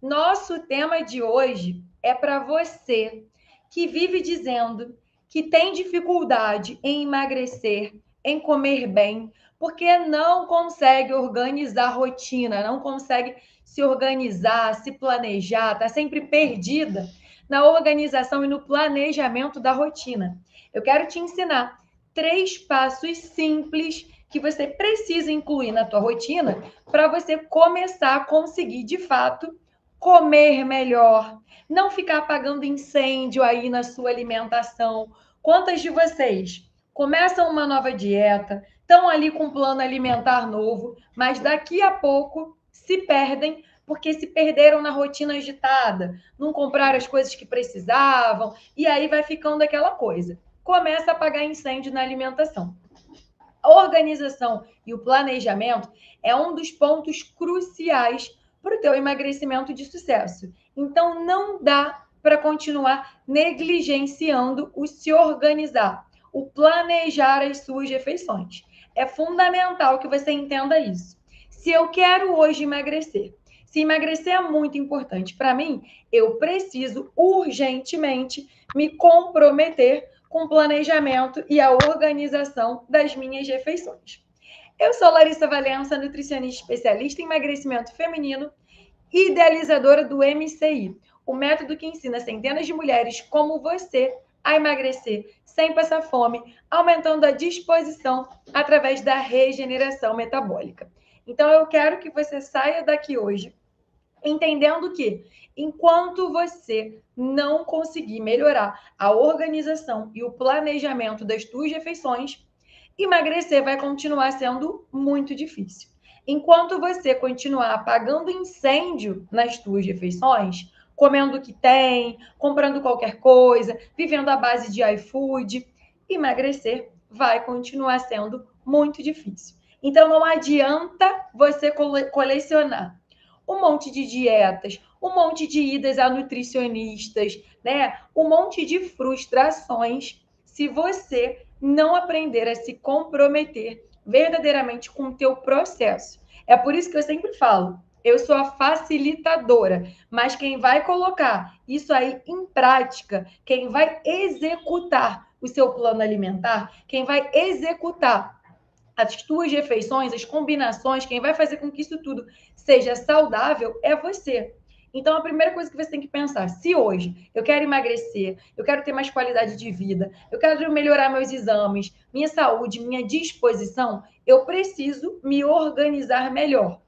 Nosso tema de hoje é para você que vive dizendo que tem dificuldade em emagrecer, em comer bem, porque não consegue organizar a rotina, não consegue se organizar, se planejar, está sempre perdida na organização e no planejamento da rotina. Eu quero te ensinar 3 passos simples que você precisa incluir na tua rotina para você começar a conseguir, de fato, comer melhor, não ficar apagando incêndio aí na sua alimentação. Quantas de vocês começam uma nova dieta, estão ali com um plano alimentar novo, mas daqui a pouco se perdem porque se perderam na rotina agitada, não compraram as coisas que precisavam, e aí vai ficando aquela coisa. Começa a apagar incêndio na alimentação. A organização e o planejamento é um dos pontos cruciais para o teu emagrecimento de sucesso. Então, não dá para continuar negligenciando o se organizar, o planejar as suas refeições. É fundamental que você entenda isso. Se eu quero hoje emagrecer, se emagrecer é muito importante para mim, eu preciso urgentemente me comprometer com o planejamento e a organização das minhas refeições. Eu sou Larissa Valença, nutricionista especialista em emagrecimento feminino e idealizadora do MCI, o método que ensina centenas de mulheres como você a emagrecer sem passar fome, aumentando a disposição através da regeneração metabólica. Então, eu quero que você saia daqui hoje entendendo que, enquanto você não conseguir melhorar a organização e o planejamento das suas refeições, emagrecer vai continuar sendo muito difícil. Enquanto você continuar apagando incêndio nas suas refeições, comendo o que tem, comprando qualquer coisa, vivendo à base de iFood, emagrecer vai continuar sendo muito difícil. Então, não adianta você colecionar um monte de dietas, um monte de idas a nutricionistas, né? Um monte de frustrações se você não aprender a se comprometer verdadeiramente com o teu processo. É por isso que eu sempre falo, eu sou a facilitadora, mas quem vai colocar isso aí em prática, quem vai executar o seu plano alimentar, quem vai executar as tuas refeições, as combinações, quem vai fazer com que isso tudo seja saudável é você. Então, a primeira coisa que você tem que pensar, se hoje eu quero emagrecer, eu quero ter mais qualidade de vida, eu quero melhorar meus exames, minha saúde, minha disposição, eu preciso me organizar melhor.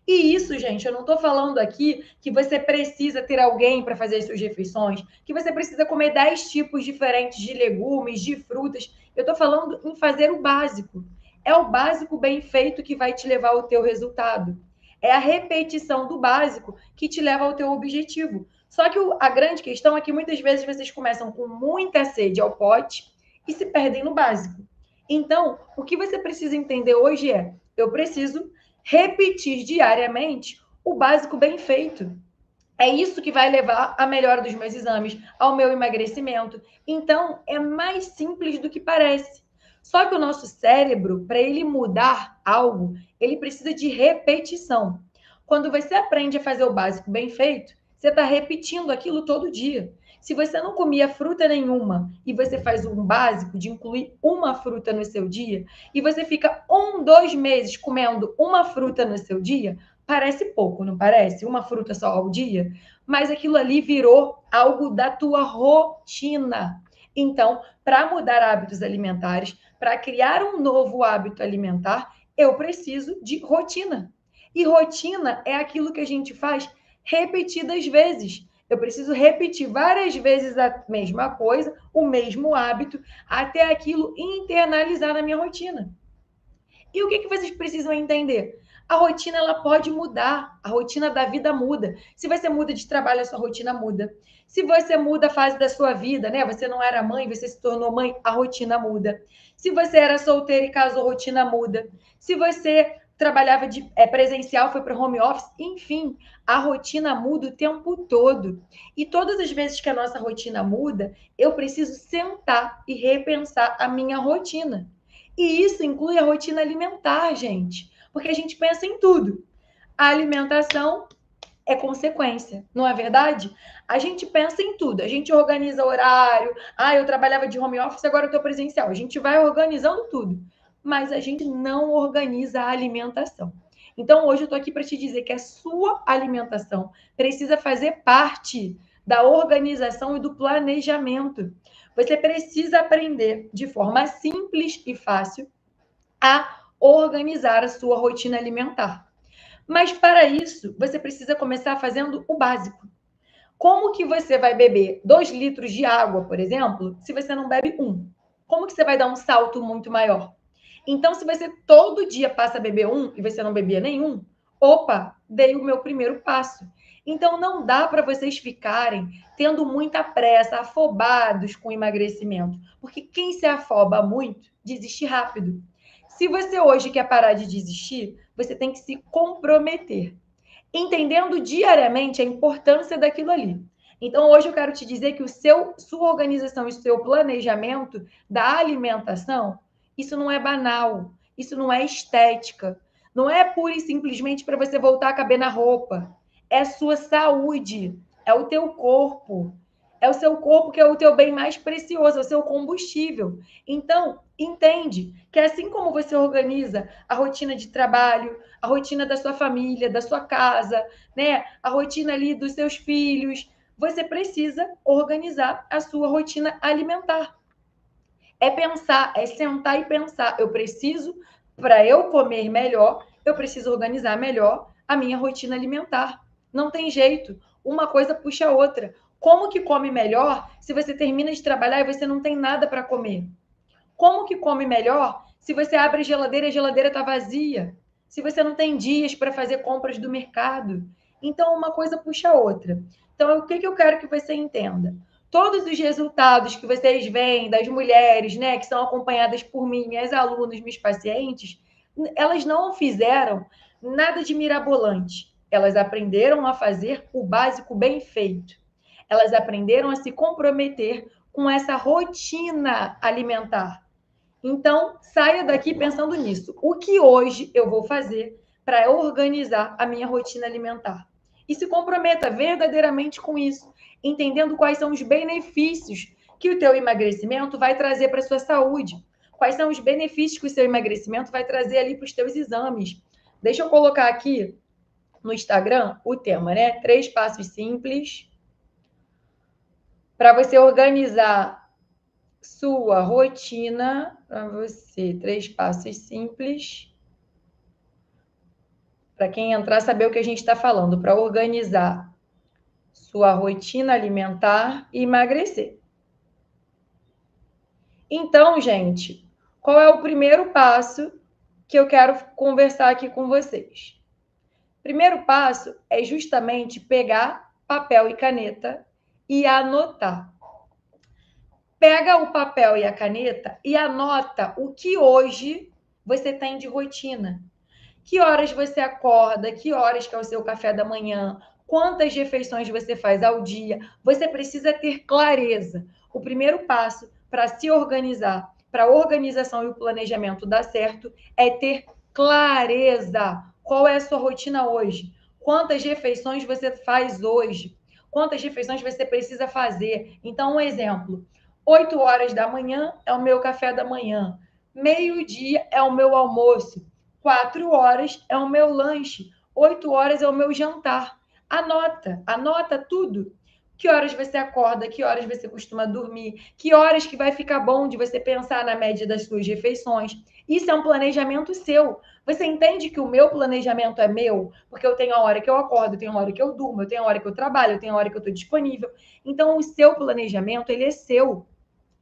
E isso, gente, eu não estou falando aqui que você precisa ter alguém para fazer as suas refeições, que você precisa comer 10 tipos diferentes de legumes, de frutas. Eu estou falando em fazer o básico. É o básico bem feito que vai te levar ao teu resultado. É a repetição do básico que te leva ao teu objetivo. Só que a grande questão é que muitas vezes vocês começam com muita sede ao pote e se perdem no básico. Então, o que você precisa entender hoje é: eu preciso repetir diariamente o básico bem feito. É isso que vai levar à melhora dos meus exames, ao meu emagrecimento. Então, é mais simples do que parece. Só que o nosso cérebro, para ele mudar algo, ele precisa de repetição. Quando você aprende a fazer o básico bem feito, você está repetindo aquilo todo dia. Se você não comia fruta nenhuma e você faz um básico de incluir uma fruta no seu dia, e você fica 2 meses comendo uma fruta no seu dia, parece pouco, não parece? Uma fruta só ao dia? Mas aquilo ali virou algo da tua rotina. Então, para mudar hábitos alimentares, para criar um novo hábito alimentar, eu preciso de rotina. E rotina é aquilo que a gente faz repetidas vezes. Eu preciso repetir várias vezes a mesma coisa, o mesmo hábito, até aquilo internalizar na minha rotina. E o que vocês precisam entender? A rotina ela pode mudar, a rotina da vida muda. Se você muda de trabalho, a sua rotina muda. Se você muda a fase da sua vida, né? Você não era mãe, você se tornou mãe, a rotina muda. Se você era solteira e casou, a rotina muda. Se você trabalhava de presencial, foi para home office, enfim, a rotina muda o tempo todo. E todas as vezes que a nossa rotina muda, eu preciso sentar e repensar a minha rotina. E isso inclui a rotina alimentar, gente. Porque a gente pensa em tudo. A alimentação é consequência, não é verdade? A gente pensa em tudo, a gente organiza horário, eu trabalhava de home office, agora eu estou presencial. A gente vai organizando tudo, mas a gente não organiza a alimentação. Então, hoje eu estou aqui para te dizer que a sua alimentação precisa fazer parte da organização e do planejamento. Você precisa aprender de forma simples e fácil a organizar a sua rotina alimentar. Mas para isso, você precisa começar fazendo o básico. Como que você vai beber 2 litros de água, por exemplo, se você não bebe um? Como que você vai dar um salto muito maior? Então, se você todo dia passa a beber um e você não bebia nenhum, opa, dei o meu primeiro passo. Então, não dá para vocês ficarem tendo muita pressa, afobados com o emagrecimento, porque quem se afoba muito desiste rápido. Se você hoje quer parar de desistir, você tem que se comprometer, entendendo diariamente a importância daquilo ali. Então, hoje eu quero te dizer que sua organização e seu planejamento da alimentação, isso não é banal, isso não é estética, não é pura e simplesmente para você voltar a caber na roupa. É sua saúde, é o teu corpo. É o seu corpo que é o teu bem mais precioso, é o seu combustível. Então, entende que assim como você organiza a rotina de trabalho, a rotina da sua família, da sua casa, né? A rotina ali dos seus filhos. Você precisa organizar a sua rotina alimentar. É pensar, é sentar e pensar. Eu preciso, para eu comer melhor, eu preciso organizar melhor a minha rotina alimentar. Não tem jeito. Uma coisa puxa a outra. Como que come melhor se você termina de trabalhar e você não tem nada para comer? Como que come melhor se você abre a geladeira e a geladeira está vazia? Se você não tem dias para fazer compras do mercado? Então, uma coisa puxa a outra. Então, o que eu quero que você entenda? Todos os resultados que vocês veem das mulheres, né, que são acompanhadas por mim, minhas alunas, meus pacientes, elas não fizeram nada de mirabolante. Elas aprenderam a fazer o básico bem feito. Elas aprenderam a se comprometer com essa rotina alimentar. Então, saia daqui pensando nisso. O que hoje eu vou fazer para organizar a minha rotina alimentar? E se comprometa verdadeiramente com isso, entendendo quais são os benefícios que o teu emagrecimento vai trazer para a sua saúde. Quais são os benefícios que o seu emagrecimento vai trazer ali para os teus exames. Deixa eu colocar aqui no Instagram o tema, né? 3 passos simples para você organizar sua rotina para você. 3 passos simples para quem entrar saber o que a gente está falando, para organizar sua rotina alimentar e emagrecer. Então, gente, qual é o primeiro passo que eu quero conversar aqui com vocês? Primeiro passo é justamente pegar papel e caneta e anotar. Pega o papel e a caneta e anota o que hoje você tem de rotina. Que horas você acorda, que horas que é o seu café da manhã, quantas refeições você faz ao dia. Você precisa ter clareza. O primeiro passo para se organizar, para a organização e o planejamento dar certo, é ter clareza. Qual é a sua rotina hoje? Quantas refeições você faz hoje? Quantas refeições você precisa fazer? Então, um exemplo: 8 horas da manhã é o meu café da manhã, meio-dia é o meu almoço, 4 horas é o meu lanche, 8 horas é o meu jantar. Anota tudo. Que horas você acorda, que horas você costuma dormir, que horas que vai ficar bom de você pensar na média das suas refeições. Isso é um planejamento seu. Você entende que o meu planejamento é meu? Porque eu tenho a hora que eu acordo, eu tenho a hora que eu durmo, eu tenho a hora que eu trabalho, eu tenho a hora que eu estou disponível. Então, o seu planejamento, ele é seu.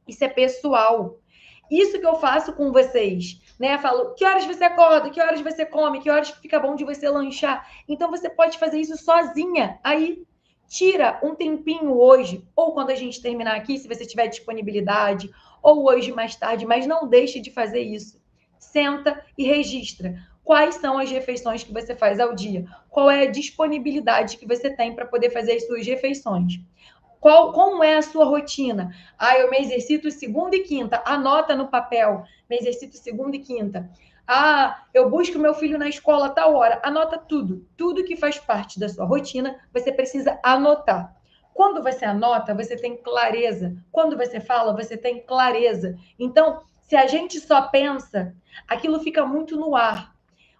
Isso é pessoal. Isso que eu faço com vocês, né? Falo, que horas você acorda, que horas você come, que horas fica bom de você lanchar. Então você pode fazer isso sozinha. Aí tira um tempinho hoje, ou quando a gente terminar aqui, se você tiver disponibilidade, ou hoje mais tarde, mas não deixe de fazer isso. Senta e registra. Quais são as refeições que você faz ao dia? Qual é a disponibilidade que você tem para poder fazer as suas refeições? Como é a sua rotina? Eu me exercito segunda e quinta. Anota no papel. Me exercito segunda e quinta. Ah, eu busco meu filho na escola a tal hora. Anota tudo. Tudo que faz parte da sua rotina, você precisa anotar. Quando você anota, você tem clareza. Quando você fala, você tem clareza. Então, se a gente só pensa, aquilo fica muito no ar.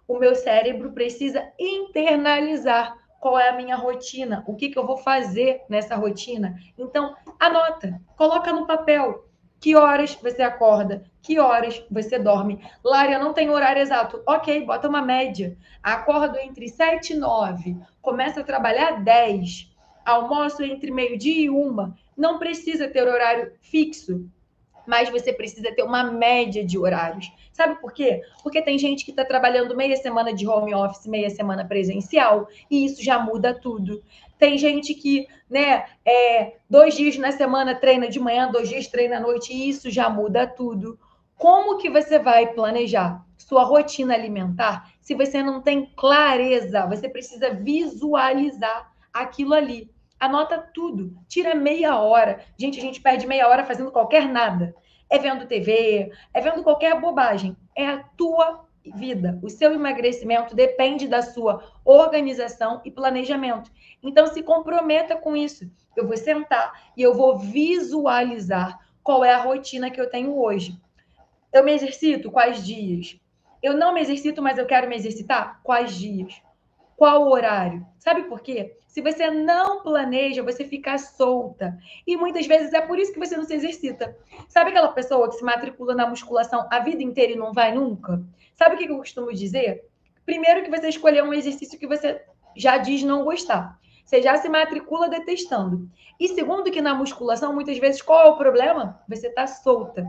O meu cérebro precisa internalizar qual é a minha rotina, o que, que eu vou fazer nessa rotina. Então, anota, coloca no papel. Que horas você acorda? Que horas você dorme? Lária, não tem horário exato. Ok, bota uma média. Acordo entre 7 e 9. Começo a trabalhar 10. Almoço entre meio-dia e 1. Não precisa ter horário fixo, mas você precisa ter uma média de horários. Sabe por quê? Porque tem gente que está trabalhando meia semana de home office, meia semana presencial, e isso já muda tudo. Tem gente que, né, 2 dias na semana treina de manhã, 2 dias treina à noite, e isso já muda tudo. Como que você vai planejar sua rotina alimentar se você não tem clareza? Você precisa visualizar aquilo ali. Anota tudo, tira meia hora. Gente, a gente perde meia hora fazendo qualquer nada. É vendo TV, é vendo qualquer bobagem. É a tua vida. O seu emagrecimento depende da sua organização e planejamento. Então, se comprometa com isso. Eu vou sentar e eu vou visualizar qual é a rotina que eu tenho hoje. Eu me exercito? Quais dias? Eu não me exercito, mas eu quero me exercitar? Quais dias? Qual o horário? Sabe por quê? Se você não planeja, você fica solta. E muitas vezes é por isso que você não se exercita. Sabe aquela pessoa que se matricula na musculação a vida inteira e não vai nunca? Sabe o que eu costumo dizer? Primeiro que você escolheu um exercício que você já diz não gostar. Você já se matricula detestando. E segundo que na musculação, muitas vezes, qual é o problema? Você está solta.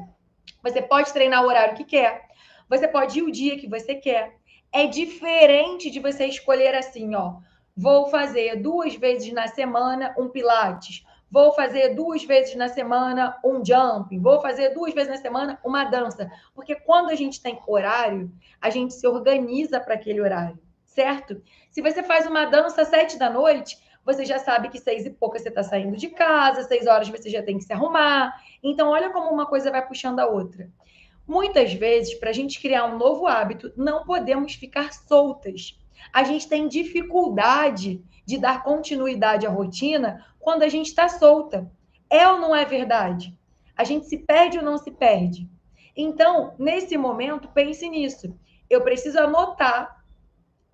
Você pode treinar o horário que quer. Você pode ir o dia que você quer. É diferente de você escolher assim, ó. Vou fazer 2 vezes na semana um pilates. Vou fazer 2 vezes na semana um jumping. Vou fazer 2 vezes na semana uma dança. Porque quando a gente tem horário, a gente se organiza para aquele horário, certo? Se você faz uma dança às 7 da noite, você já sabe que 6 e pouca você está saindo de casa, 6 horas você já tem que se arrumar. Então, olha como uma coisa vai puxando a outra. Muitas vezes, para a gente criar um novo hábito, não podemos ficar soltas. A gente tem dificuldade de dar continuidade à rotina quando a gente está solta. É ou não é verdade? A gente se perde ou não se perde? Então, nesse momento, pense nisso. Eu preciso anotar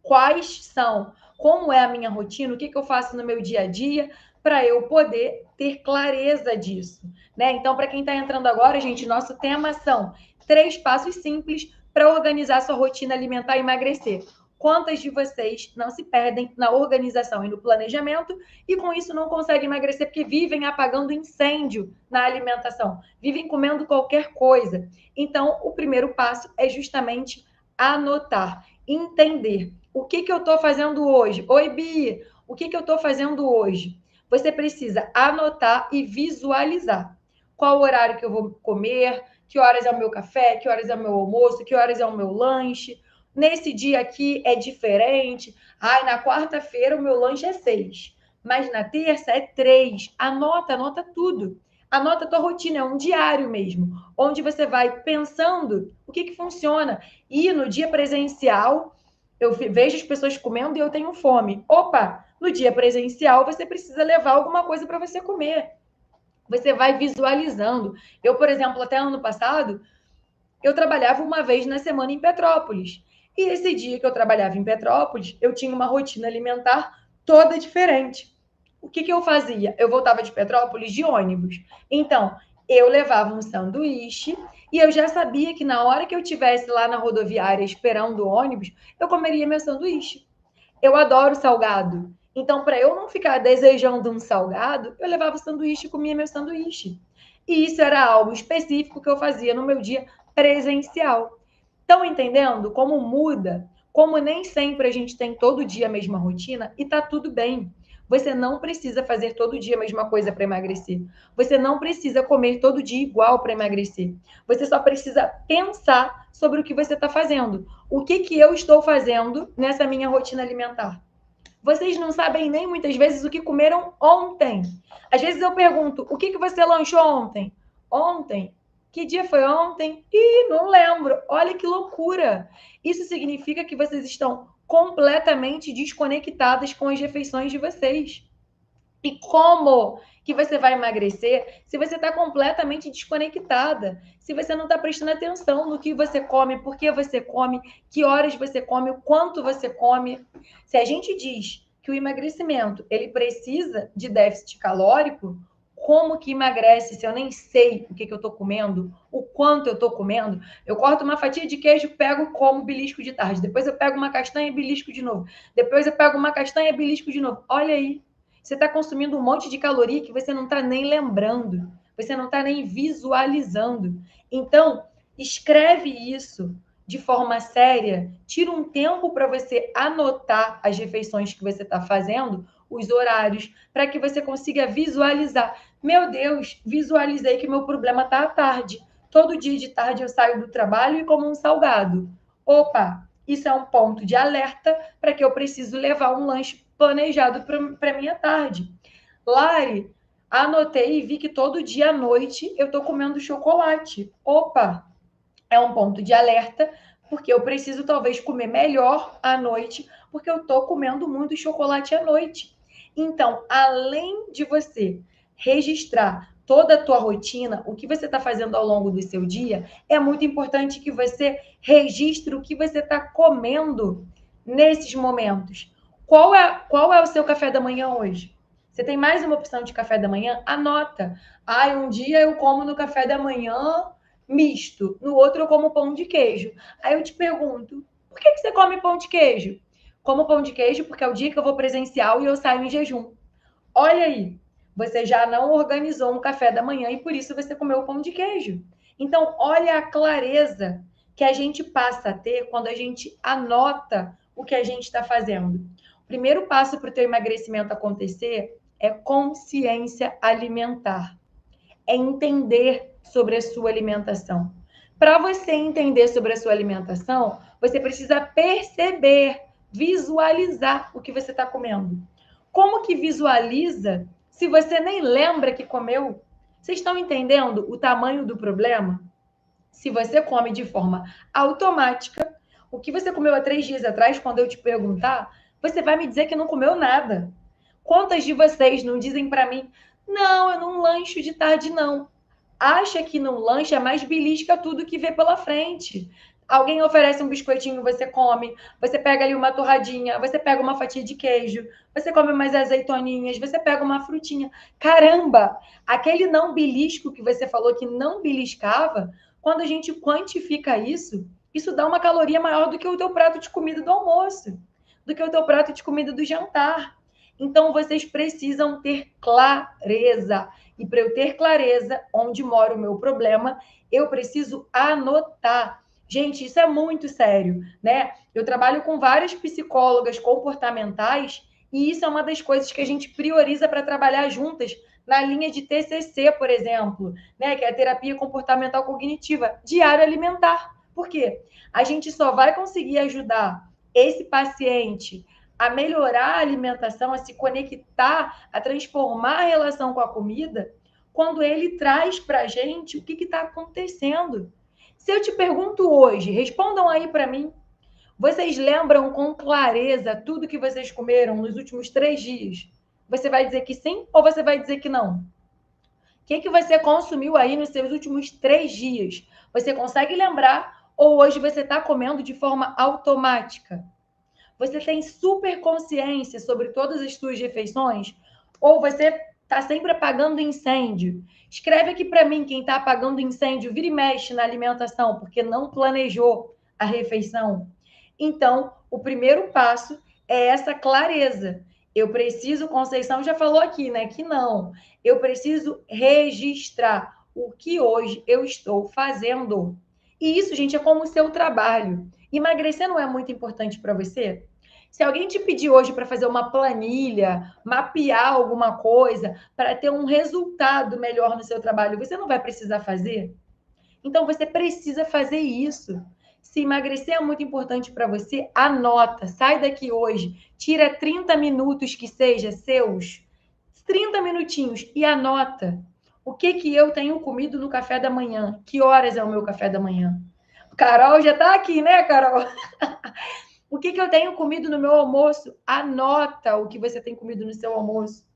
quais são, como é a minha rotina, o que, que eu faço no meu dia a dia, para eu poder ter clareza disso, né? Então, para quem está entrando agora, gente, nosso tema são 3 passos simples para organizar sua rotina alimentar e emagrecer. Quantas de vocês não se perdem na organização e no planejamento e com isso não conseguem emagrecer porque vivem apagando incêndio na alimentação, vivem comendo qualquer coisa? Então, o primeiro passo é justamente anotar, entender o que, que eu estou fazendo hoje. Oi, Bi, o que, que eu estou fazendo hoje? Você precisa anotar e visualizar. Qual o horário que eu vou comer, que horas é o meu café, que horas é o meu almoço, que horas é o meu lanche. Nesse dia aqui é diferente. Ai, na quarta-feira o meu lanche é 6, mas na terça é 3. Anota, anota tudo. Anota a tua rotina, é um diário mesmo, onde você vai pensando o que, que funciona. E no dia presencial, eu vejo as pessoas comendo e eu tenho fome. Opa, no dia presencial você precisa levar alguma coisa para você comer. Você vai visualizando. Eu, por exemplo, até ano passado, eu trabalhava uma vez na semana em Petrópolis. E esse dia que eu trabalhava em Petrópolis, eu tinha uma rotina alimentar toda diferente. O que, que eu fazia? Eu voltava de Petrópolis de ônibus. Então, eu levava um sanduíche e eu já sabia que na hora que eu estivesse lá na rodoviária esperando o ônibus, eu comeria meu sanduíche. Eu adoro salgado. Então, para eu não ficar desejando um salgado, eu levava o sanduíche e comia meu sanduíche. E isso era algo específico que eu fazia no meu dia presencial. Estão entendendo como muda? Como nem sempre a gente tem todo dia a mesma rotina e tá tudo bem. Você não precisa fazer todo dia a mesma coisa para emagrecer. Você não precisa comer todo dia igual para emagrecer. Você só precisa pensar sobre o que você está fazendo. O que, que eu estou fazendo nessa minha rotina alimentar? Vocês não sabem nem muitas vezes o que comeram ontem. Às vezes eu pergunto: o que, que você lanchou ontem? Ontem Que dia foi ontem? Ih, não lembro. Olha que loucura. Isso significa que vocês estão completamente desconectadas com as refeições de vocês. E como que você vai emagrecer se você está completamente desconectada? Se você não está prestando atenção no que você come, por que você come, que horas você come, o quanto você come. Se a gente diz que o emagrecimento ele precisa de déficit calórico, como que emagrece se eu nem sei o que eu estou comendo, o quanto eu estou comendo? Eu corto uma fatia de queijo, pego como belisco de tarde. Depois eu pego uma castanha e belisco de novo. Depois eu pego uma castanha e belisco de novo. Olha aí, você está consumindo um monte de caloria que você não está nem lembrando, você não está nem visualizando. Então, escreve isso de forma séria, tira um tempo para você anotar as refeições que você está fazendo, os horários, para que você consiga visualizar. Meu Deus, visualizei que meu problema está à tarde. Todo dia de tarde eu saio do trabalho e como um salgado. Opa, isso é um ponto de alerta para que eu preciso levar um lanche planejado para minha tarde. Lari, anotei e vi que todo dia à noite eu estou comendo chocolate. Opa, é um ponto de alerta, porque eu preciso talvez comer melhor à noite, porque eu estou comendo muito chocolate à noite. Então, além de você registrar toda a tua rotina, o que você está fazendo ao longo do seu dia, é muito importante que você registre o que você está comendo nesses momentos. Qual é o seu café da manhã hoje? Você tem mais uma opção de café da manhã? Anota. Um dia eu como no café da manhã misto, no outro eu como pão de queijo. Aí eu te pergunto, por que você come pão de queijo? Como pão de queijo porque é o dia que eu vou presencial e eu saio em jejum. Olha aí, você já não organizou um café da manhã e por isso você comeu pão de queijo. Então, olha a clareza que a gente passa a ter quando a gente anota o que a gente está fazendo. O primeiro passo para o teu emagrecimento acontecer é consciência alimentar. É entender sobre a sua alimentação. Para você entender sobre a sua alimentação, você precisa perceber, visualizar o que você está comendo. Como que visualiza se você nem lembra que comeu? Vocês estão entendendo o tamanho do problema? Se você come de forma automática, o que você comeu há 3 dias atrás, quando eu te perguntar, você vai me dizer que não comeu nada. Quantas de vocês não dizem para mim, não, eu não lancho de tarde, não. Acha que não lancha, mas belisca tudo que vê pela frente. Alguém oferece um biscoitinho, você come. Você pega ali uma torradinha, você pega uma fatia de queijo, você come umas azeitoninhas, você pega uma frutinha. Caramba! Aquele não belisco que você falou que não beliscava, quando a gente quantifica isso, isso dá uma caloria maior do que o teu prato de comida do almoço, do que o teu prato de comida do jantar. Então, vocês precisam ter clareza. E para eu ter clareza onde mora o meu problema, eu preciso anotar. Gente, isso é muito sério, né? Eu trabalho com várias psicólogas comportamentais e isso é uma das coisas que a gente prioriza para trabalhar juntas na linha de TCC, por exemplo, né? Que é a terapia comportamental cognitiva, diário alimentar. Por quê? A gente só vai conseguir ajudar esse paciente a melhorar a alimentação, a se conectar, a transformar a relação com a comida, quando ele traz para a gente o que está acontecendo. Se eu te pergunto hoje, respondam aí para mim, vocês lembram com clareza tudo que vocês comeram nos últimos 3 dias? Você vai dizer que sim ou você vai dizer que não? O que você consumiu aí nos seus últimos 3 dias? Você consegue lembrar ou hoje você está comendo de forma automática? Você tem super consciência sobre todas as suas refeições? Ou você está sempre apagando incêndio? Escreve aqui para mim quem está apagando incêndio, vira e mexe na alimentação, porque não planejou a refeição. Então, o primeiro passo é essa clareza. Eu preciso, Conceição já falou aqui, né? Que não. Eu preciso registrar o que hoje eu estou fazendo. E isso, gente, é como o seu trabalho. Emagrecer não é muito importante para você? Se alguém te pedir hoje para fazer uma planilha, mapear alguma coisa, para ter um resultado melhor no seu trabalho, você não vai precisar fazer? Então você precisa fazer isso. Se emagrecer é muito importante para você, anota, sai daqui hoje, tira 30 minutos que seja seus, 30 minutinhos e anota. O que que eu tenho comido no café da manhã? Que horas é o meu café da manhã? Carol já está aqui, né, Carol? O que que eu tenho comido no meu almoço? Anota o que você tem comido no seu almoço.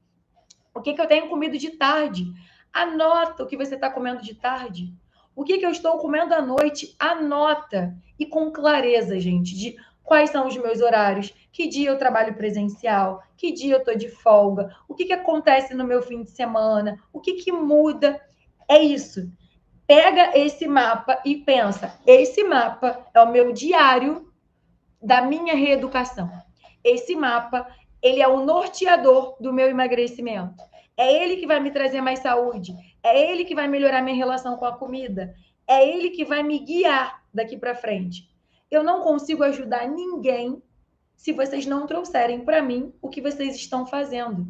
O que que eu tenho comido de tarde? Anota o que você está comendo de tarde. O que que eu estou comendo à noite? Anota. E com clareza, gente, de quais são os meus horários, que dia eu trabalho presencial, que dia eu estou de folga, o que que acontece no meu fim de semana, o que que muda. É isso. Pega esse mapa e pensa: esse mapa é o meu diário da minha reeducação. Esse mapa, ele é o norteador do meu emagrecimento. É ele que vai me trazer mais saúde. É ele que vai melhorar minha relação com a comida. É ele que vai me guiar daqui para frente. Eu não consigo ajudar ninguém se vocês não trouxerem para mim o que vocês estão fazendo.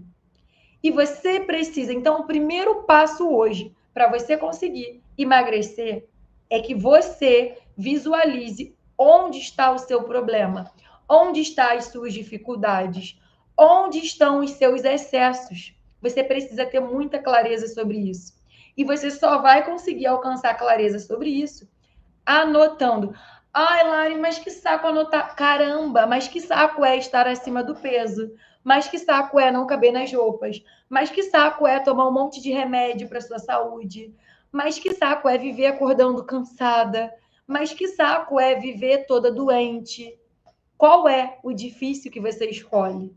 E você precisa, então, o primeiro passo hoje para você conseguir emagrecer é que você visualize onde está o seu problema, onde estão as suas dificuldades, onde estão os seus excessos. Você precisa ter muita clareza sobre isso. E você só vai conseguir alcançar clareza sobre isso anotando. Ai, Lari, mas que saco anotar. Caramba, mas que saco é estar acima do peso. Mas que saco é não caber nas roupas. Mas que saco é tomar um monte de remédio para sua saúde. Mas que saco é viver acordando cansada. Mas que saco é viver toda doente. Qual é o difícil que você escolhe?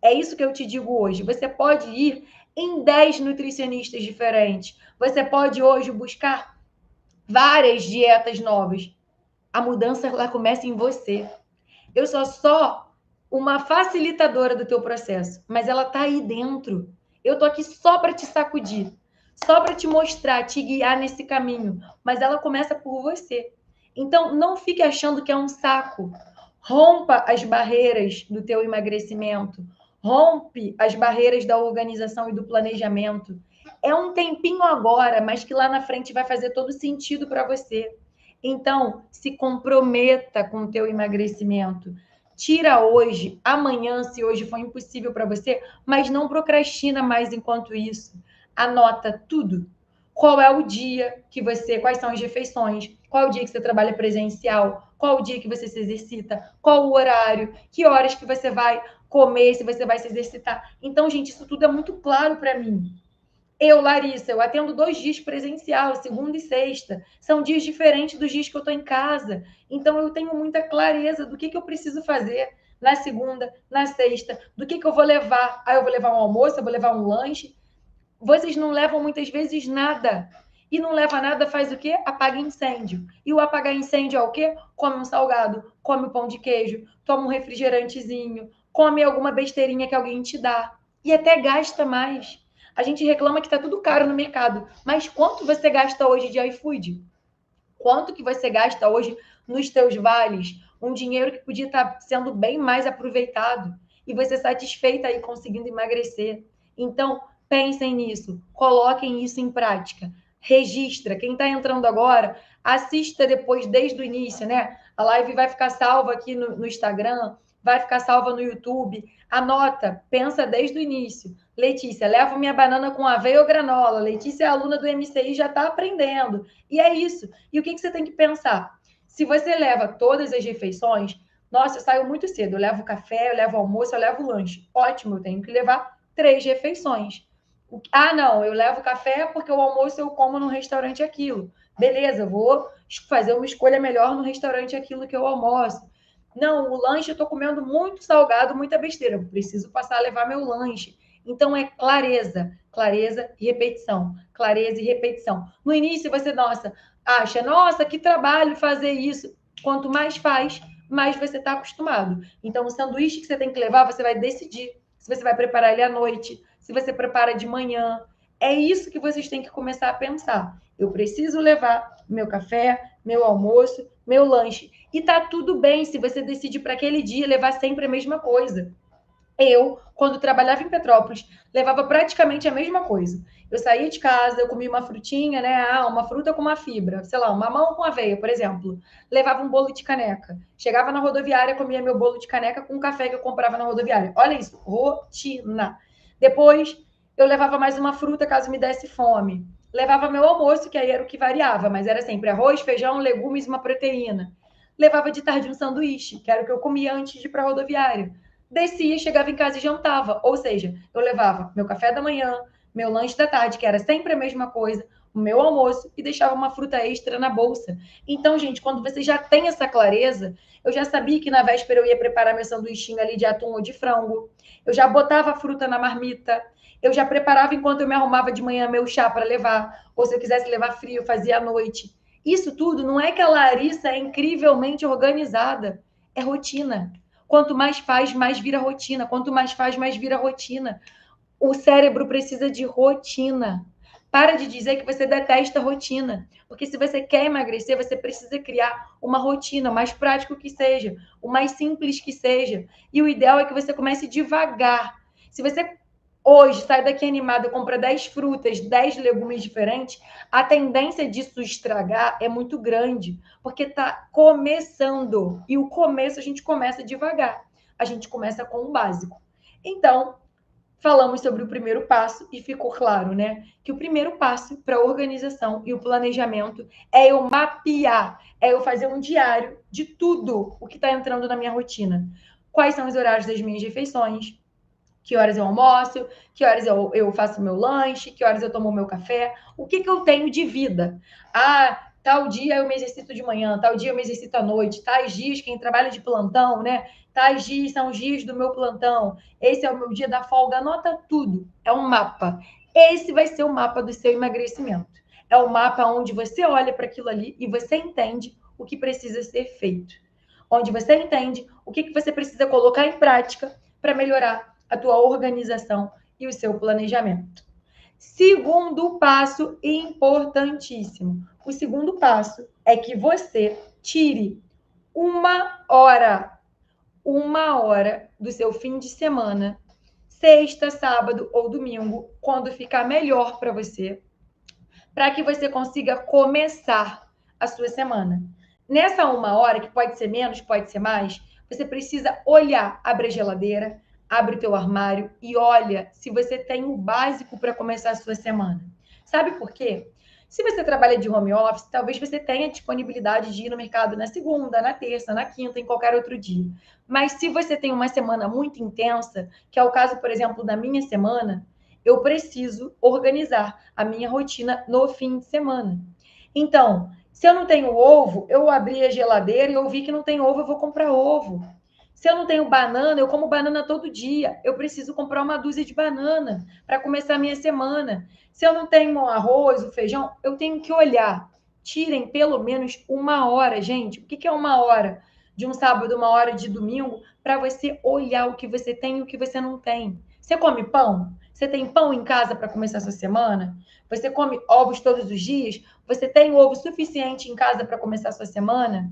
É isso que eu te digo hoje. Você pode ir em 10 nutricionistas diferentes. Você pode hoje buscar várias dietas novas. A mudança ela começa em você. Eu sou só uma facilitadora do teu processo, mas ela tá aí dentro. Eu tô aqui só para te sacudir, só para te mostrar, te guiar nesse caminho, mas ela começa por você. Então, não fique achando que é um saco. Rompa as barreiras do teu emagrecimento. Rompe as barreiras da organização e do planejamento. É um tempinho agora, mas que lá na frente vai fazer todo sentido para você. Então, se comprometa com o teu emagrecimento. Tira hoje, amanhã, se hoje for impossível para você, mas não procrastina mais enquanto isso. Anota tudo. Qual é o dia que você, quais são as refeições, qual é o dia que você trabalha presencial, qual é o dia que você se exercita, qual o horário, que horas que você vai comer, se você vai se exercitar. Então, gente, isso tudo é muito claro para mim. Eu, Larissa, eu atendo 2 dias presencial, segunda e sexta. São dias diferentes dos dias que eu estou em casa. Então, eu tenho muita clareza do que eu preciso fazer na segunda, na sexta, do que eu vou levar. Ah, eu vou levar um almoço, eu vou levar um lanche. Vocês não levam muitas vezes nada. E não leva nada, faz o quê? Apaga incêndio. E o apagar incêndio é o quê? Come um salgado, come um pão de queijo, toma um refrigerantezinho, come alguma besteirinha que alguém te dá. E até gasta mais. A gente reclama que está tudo caro no mercado. Mas quanto você gasta hoje de iFood? Quanto que você gasta hoje nos teus vales? Um dinheiro que podia estar sendo bem mais aproveitado. E você satisfeita aí conseguindo emagrecer. Então, pensem nisso. Coloquem isso em prática. Registra. Quem está entrando agora, assista depois desde o início, né? A live vai ficar salva aqui no Instagram, vai ficar salva no YouTube. Anota, pensa desde o início. Letícia, levo minha banana com aveia ou granola. Letícia é aluna do MCI, já está aprendendo. E é isso. E o que você tem que pensar? Se você leva todas as refeições, nossa, eu saio muito cedo. Eu levo café, eu levo almoço, eu levo lanche. Ótimo, eu tenho que levar 3 refeições. Ah, não, eu levo café porque o almoço eu como no restaurante aquilo. Beleza, eu vou fazer uma escolha melhor no restaurante aquilo que eu almoço. Não, o lanche eu estou comendo muito salgado, muita besteira. Eu preciso passar a levar meu lanche. Então é clareza, clareza e repetição, clareza e repetição. No início você, nossa, acha, nossa, que trabalho fazer isso. Quanto mais faz, mais você está acostumado. Então o sanduíche que você tem que levar, você vai decidir se você vai preparar ele à noite, se você prepara de manhã. É isso que vocês têm que começar a pensar. Eu preciso levar meu café, meu almoço, meu lanche. E tá tudo bem se você decidir para aquele dia levar sempre a mesma coisa. Eu, quando trabalhava em Petrópolis, levava praticamente a mesma coisa. Eu saía de casa, eu comia uma frutinha, né? Ah, uma fruta com uma fibra, sei lá, um mamão com aveia, por exemplo. Levava um bolo de caneca. Chegava na rodoviária, comia meu bolo de caneca com o café que eu comprava na rodoviária. Olha isso, rotina. Depois Eu levava mais uma fruta caso me desse fome. Levava meu almoço, que aí era o que variava, mas era sempre arroz, feijão, legumes e uma proteína. Levava de tarde um sanduíche, que era o que eu comia antes de ir para a rodoviária. Descia, chegava em casa e jantava. Ou seja, eu levava meu café da manhã, meu lanche da tarde, que era sempre a mesma coisa, o meu almoço e deixava uma fruta extra na bolsa. Então, gente, quando você já tem essa clareza, eu já sabia que na véspera eu ia preparar meu sanduichinho ali de atum ou de frango. Eu já botava a fruta na marmita. Eu já preparava enquanto eu me arrumava de manhã meu chá para levar. Ou se eu quisesse levar frio, eu fazia à noite. Isso tudo não é que a Larissa é incrivelmente organizada. É rotina. Quanto mais faz, mais vira rotina. Quanto mais faz, mais vira rotina. O cérebro precisa de rotina. Para de dizer que você detesta rotina. Porque se você quer emagrecer, você precisa criar uma rotina, o mais prático que seja, o mais simples que seja. E o ideal é que você comece devagar. Se você hoje sai daqui animado, compra 10 frutas, 10 legumes diferentes, a tendência disso estragar é muito grande, porque está começando. E o começo a gente começa devagar. A gente começa com o básico. Então, falamos sobre o primeiro passo e ficou claro, né? Que o primeiro passo para a organização e o planejamento é eu mapear, é eu fazer um diário de tudo o que está entrando na minha rotina. Quais são os horários das minhas refeições? Que horas eu almoço? Que horas eu faço meu lanche? Que horas eu tomo meu café? O que, que eu tenho de vida? Ah, tal dia eu me exercito de manhã, tal dia eu me exercito à noite, tais dias quem trabalha de plantão, né? Tais dias são os dias do meu plantão. Esse é o meu dia da folga. Anota tudo. É um mapa. Esse vai ser o mapa do seu emagrecimento. É o mapa onde você olha para aquilo ali e você entende o que precisa ser feito. Onde você entende o que você precisa colocar em prática para melhorar a tua organização e o seu planejamento. Segundo passo importantíssimo. O segundo passo é que você tire uma hora do seu fim de semana, sexta, sábado ou domingo, quando ficar melhor para você, para que você consiga começar a sua semana. Nessa uma hora, que pode ser menos, pode ser mais, você precisa olhar, abre a geladeira, abre o teu armário e olha se você tem o básico para começar a sua semana. Sabe por quê? Se você trabalha de home office, talvez você tenha disponibilidade de ir no mercado na segunda, na terça, na quinta, em qualquer outro dia. Mas se você tem uma semana muito intensa, que é o caso, por exemplo, da minha semana, eu preciso organizar a minha rotina no fim de semana. Então, se eu não tenho ovo, eu abri a geladeira e eu vi que não tem ovo, eu vou comprar ovo. Se eu não tenho banana, eu como banana todo dia. Eu preciso comprar uma dúzia de banana para começar a minha semana. Se eu não tenho arroz, o feijão, eu tenho que olhar. Tirem pelo menos uma hora, gente. O que é uma hora de um sábado, uma hora de domingo, para você olhar o que você tem e o que você não tem. Você come pão? Você tem pão em casa para começar a sua semana? Você come ovos todos os dias? Você tem ovo suficiente em casa para começar a sua semana?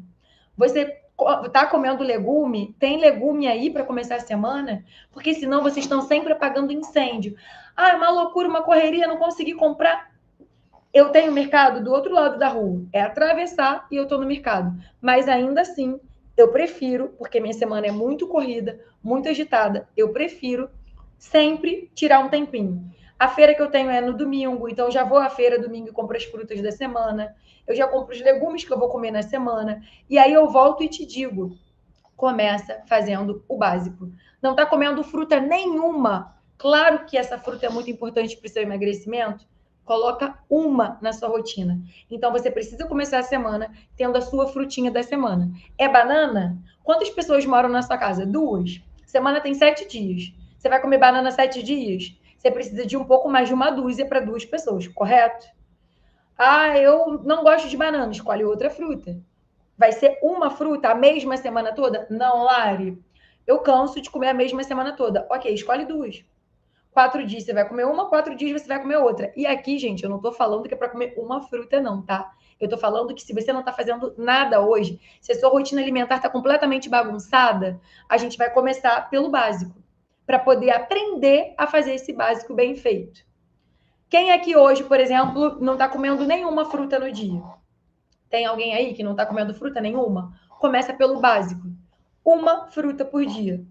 Você está comendo legume? Tem legume aí para começar a semana? Porque senão vocês estão sempre apagando incêndio. Ah, é uma loucura, uma correria, não consegui comprar. Eu tenho mercado do outro lado da rua. É atravessar e eu estou no mercado. Mas ainda assim, eu prefiro, porque minha semana é muito corrida, muito agitada, eu prefiro sempre tirar um tempinho. A feira que eu tenho é no domingo, então eu já vou à feira domingo e compro as frutas da semana. Eu já compro os legumes que eu vou comer na semana. E aí eu volto e te digo: começa fazendo o básico. Não está comendo fruta nenhuma. Claro que essa fruta é muito importante para o seu emagrecimento. Coloca uma na sua rotina. Então você precisa começar a semana tendo a sua frutinha da semana. É banana? Quantas pessoas moram na sua casa? 2. Semana tem 7 dias. Você vai comer banana 7 dias? Você precisa de um pouco mais de uma dúzia para 2 pessoas, correto? Ah, eu não gosto de banana, escolhe outra fruta. Vai ser uma fruta a mesma semana toda? Não, Lari. Eu canso de comer a mesma semana toda. Ok, escolhe 2. 4 dias você vai comer uma, 4 dias você vai comer outra. E aqui, gente, eu não tô falando que é para comer uma fruta, não, tá? Eu tô falando que se você não tá fazendo nada hoje, se a sua rotina alimentar tá completamente bagunçada, a gente vai começar pelo básico, para poder aprender a fazer esse básico bem feito. Quem aqui hoje, por exemplo, não tá comendo nenhuma fruta no dia? Tem alguém aí que não está comendo fruta nenhuma? Começa pelo básico. Uma fruta por dia.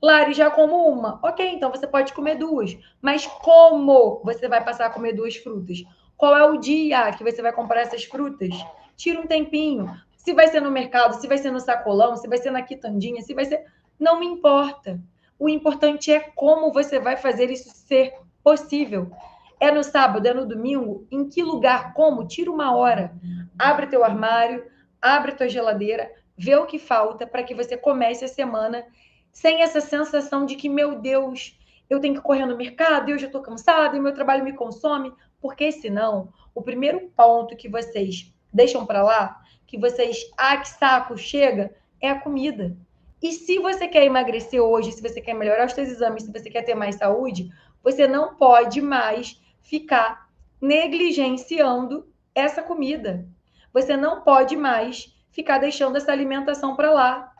Lari, já como uma. Ok, então você pode comer duas. Mas como você vai passar a comer duas frutas? Qual é o dia que você vai comprar essas frutas? Tira um tempinho. Se vai ser no mercado, se vai ser no sacolão, se vai ser na quitandinha, se vai ser. Não me importa. O importante é como você vai fazer isso ser possível. É no sábado, é no domingo? Em que lugar? Como? Tira uma hora. Abre teu armário, abre tua geladeira, vê o que falta para que você comece a semana sem essa sensação de que, meu Deus, eu tenho que correr no mercado, eu já estou cansada e meu trabalho me consome, porque senão, o primeiro ponto que vocês deixam para lá, que vocês, que saco, chega, é a comida. E se você quer emagrecer hoje, se você quer melhorar os seus exames, se você quer ter mais saúde, você não pode mais ficar negligenciando essa comida. Você não pode mais ficar deixando essa alimentação para lá.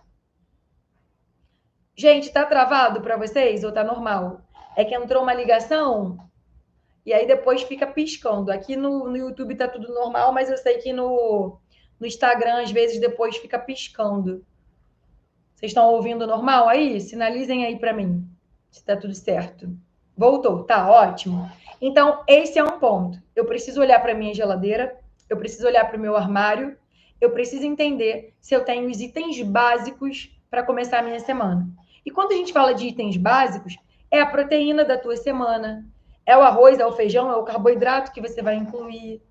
Gente, tá travado para vocês ou tá normal? É que entrou uma ligação e aí depois fica piscando. Aqui no YouTube tá tudo normal, mas eu sei que no Instagram, às vezes, depois fica piscando. Vocês estão ouvindo normal aí? Sinalizem aí para mim se tá tudo certo. Voltou, tá ótimo. Então, esse é um ponto. Eu preciso olhar para minha geladeira, eu preciso olhar para o meu armário, eu preciso entender se eu tenho os itens básicos para começar a minha semana. E quando a gente fala de itens básicos, é a proteína da tua semana, é o arroz, é o feijão, é o carboidrato que você vai incluir,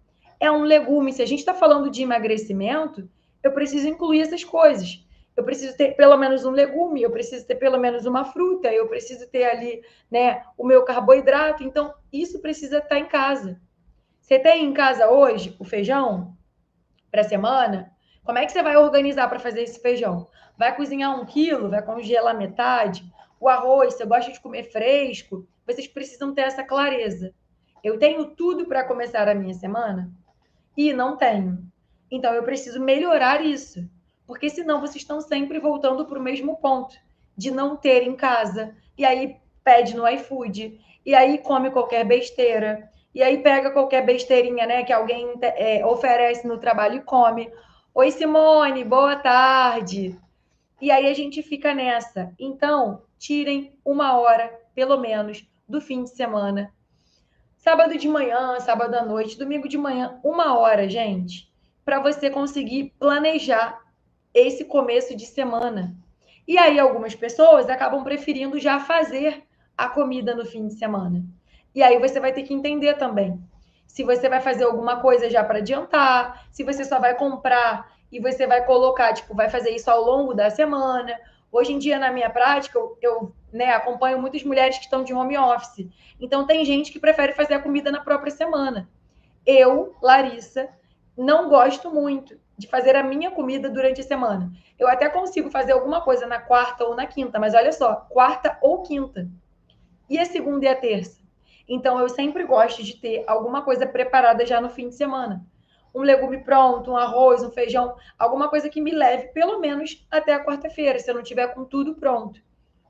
é um legume. Se a gente está falando de emagrecimento, eu preciso incluir essas coisas. Eu preciso ter pelo menos um legume, eu preciso ter pelo menos uma fruta, eu preciso ter ali, né, o meu carboidrato. Então, isso precisa estar em casa. Você tem em casa hoje o feijão para a semana? Como é que você vai organizar para fazer esse feijão? Vai cozinhar 1 quilo? Vai congelar metade? O arroz, você gosta de comer fresco? Vocês precisam ter essa clareza. Eu tenho tudo para começar a minha semana? E não tenho. Então eu preciso melhorar isso, porque senão vocês estão sempre voltando para o mesmo ponto de não ter em casa. E aí pede no iFood, e aí come qualquer besteira, e aí pega qualquer besteirinha, né, que alguém oferece no trabalho e come. Oi, Simone, boa tarde. E aí a gente fica nessa. Então, tirem 1 hora, pelo menos, do fim de semana. Sábado de manhã, sábado à noite, domingo de manhã, 1 hora, gente, para você conseguir planejar esse começo de semana. E aí, algumas pessoas acabam preferindo já fazer a comida no fim de semana. E aí você vai ter que entender também se você vai fazer alguma coisa já para adiantar, se você só vai comprar e você vai colocar, tipo, vai fazer isso ao longo da semana. Hoje em dia, na minha prática, eu né, acompanho muitas mulheres que estão de home office. Então, tem gente que prefere fazer a comida na própria semana. Eu, Larissa, não gosto muito de fazer a minha comida durante a semana. Eu até consigo fazer alguma coisa na quarta ou na quinta, mas olha só, quarta ou quinta. E a segunda e a terça? Então, eu sempre gosto de ter alguma coisa preparada já no fim de semana. Um legume pronto, um arroz, um feijão, alguma coisa que me leve pelo menos até a quarta-feira, se eu não tiver com tudo pronto.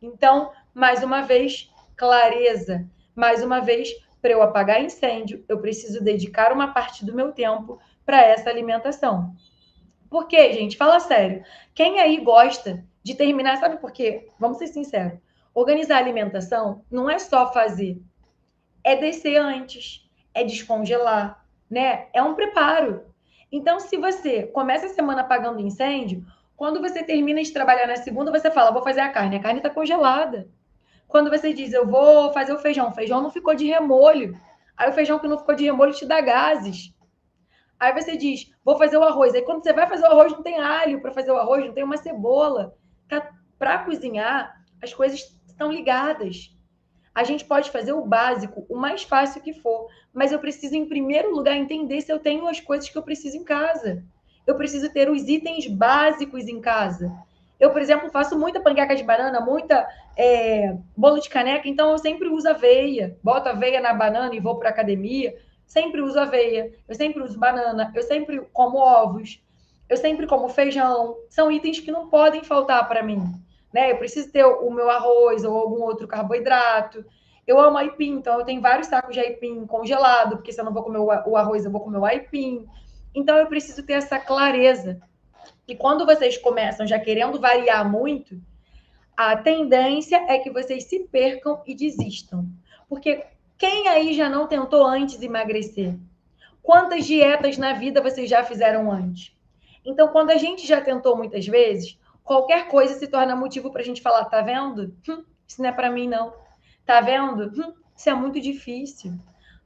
Então, mais uma vez, clareza. Mais uma vez, para eu apagar incêndio, eu preciso dedicar uma parte do meu tempo para essa alimentação. Por quê, gente? Fala sério. Quem aí gosta de terminar, sabe por quê? Vamos ser sinceros. Organizar a alimentação não é só fazer, é descer antes, é descongelar, né? É um preparo. Então, se você começa a semana apagando incêndio, quando você termina de trabalhar na segunda, você fala, vou fazer a carne está congelada. Quando você diz, eu vou fazer o feijão não ficou de remolho. Aí o feijão que não ficou de remolho te dá gases. Aí você diz, vou fazer o arroz. Aí quando você vai fazer o arroz, não tem alho para fazer o arroz, não tem uma cebola. Para cozinhar, as coisas estão ligadas. A gente pode fazer o básico, o mais fácil que for, mas eu preciso, em primeiro lugar, entender se eu tenho as coisas que eu preciso em casa. Eu preciso ter os itens básicos em casa. Eu, por exemplo, faço muita panqueca de banana, muita bolo de caneca, então eu sempre uso aveia. Boto aveia na banana e vou para academia. Sempre uso aveia, eu sempre uso banana, eu sempre como ovos, eu sempre como feijão. São itens que não podem faltar para mim. Né? Eu preciso ter o meu arroz ou algum outro carboidrato. Eu amo aipim, então eu tenho vários sacos de aipim congelado, porque se eu não vou comer o arroz, eu vou comer o aipim. Então eu preciso ter essa clareza. E quando vocês começam já querendo variar muito, A tendência é que vocês se percam e desistam. Porque quem aí já não tentou antes emagrecer? Quantas dietas na vida vocês já fizeram antes? Então, quando a gente já tentou muitas vezes, qualquer coisa se torna motivo para a gente falar, tá vendo? Isso não é para mim, não. Tá vendo? Isso é muito difícil.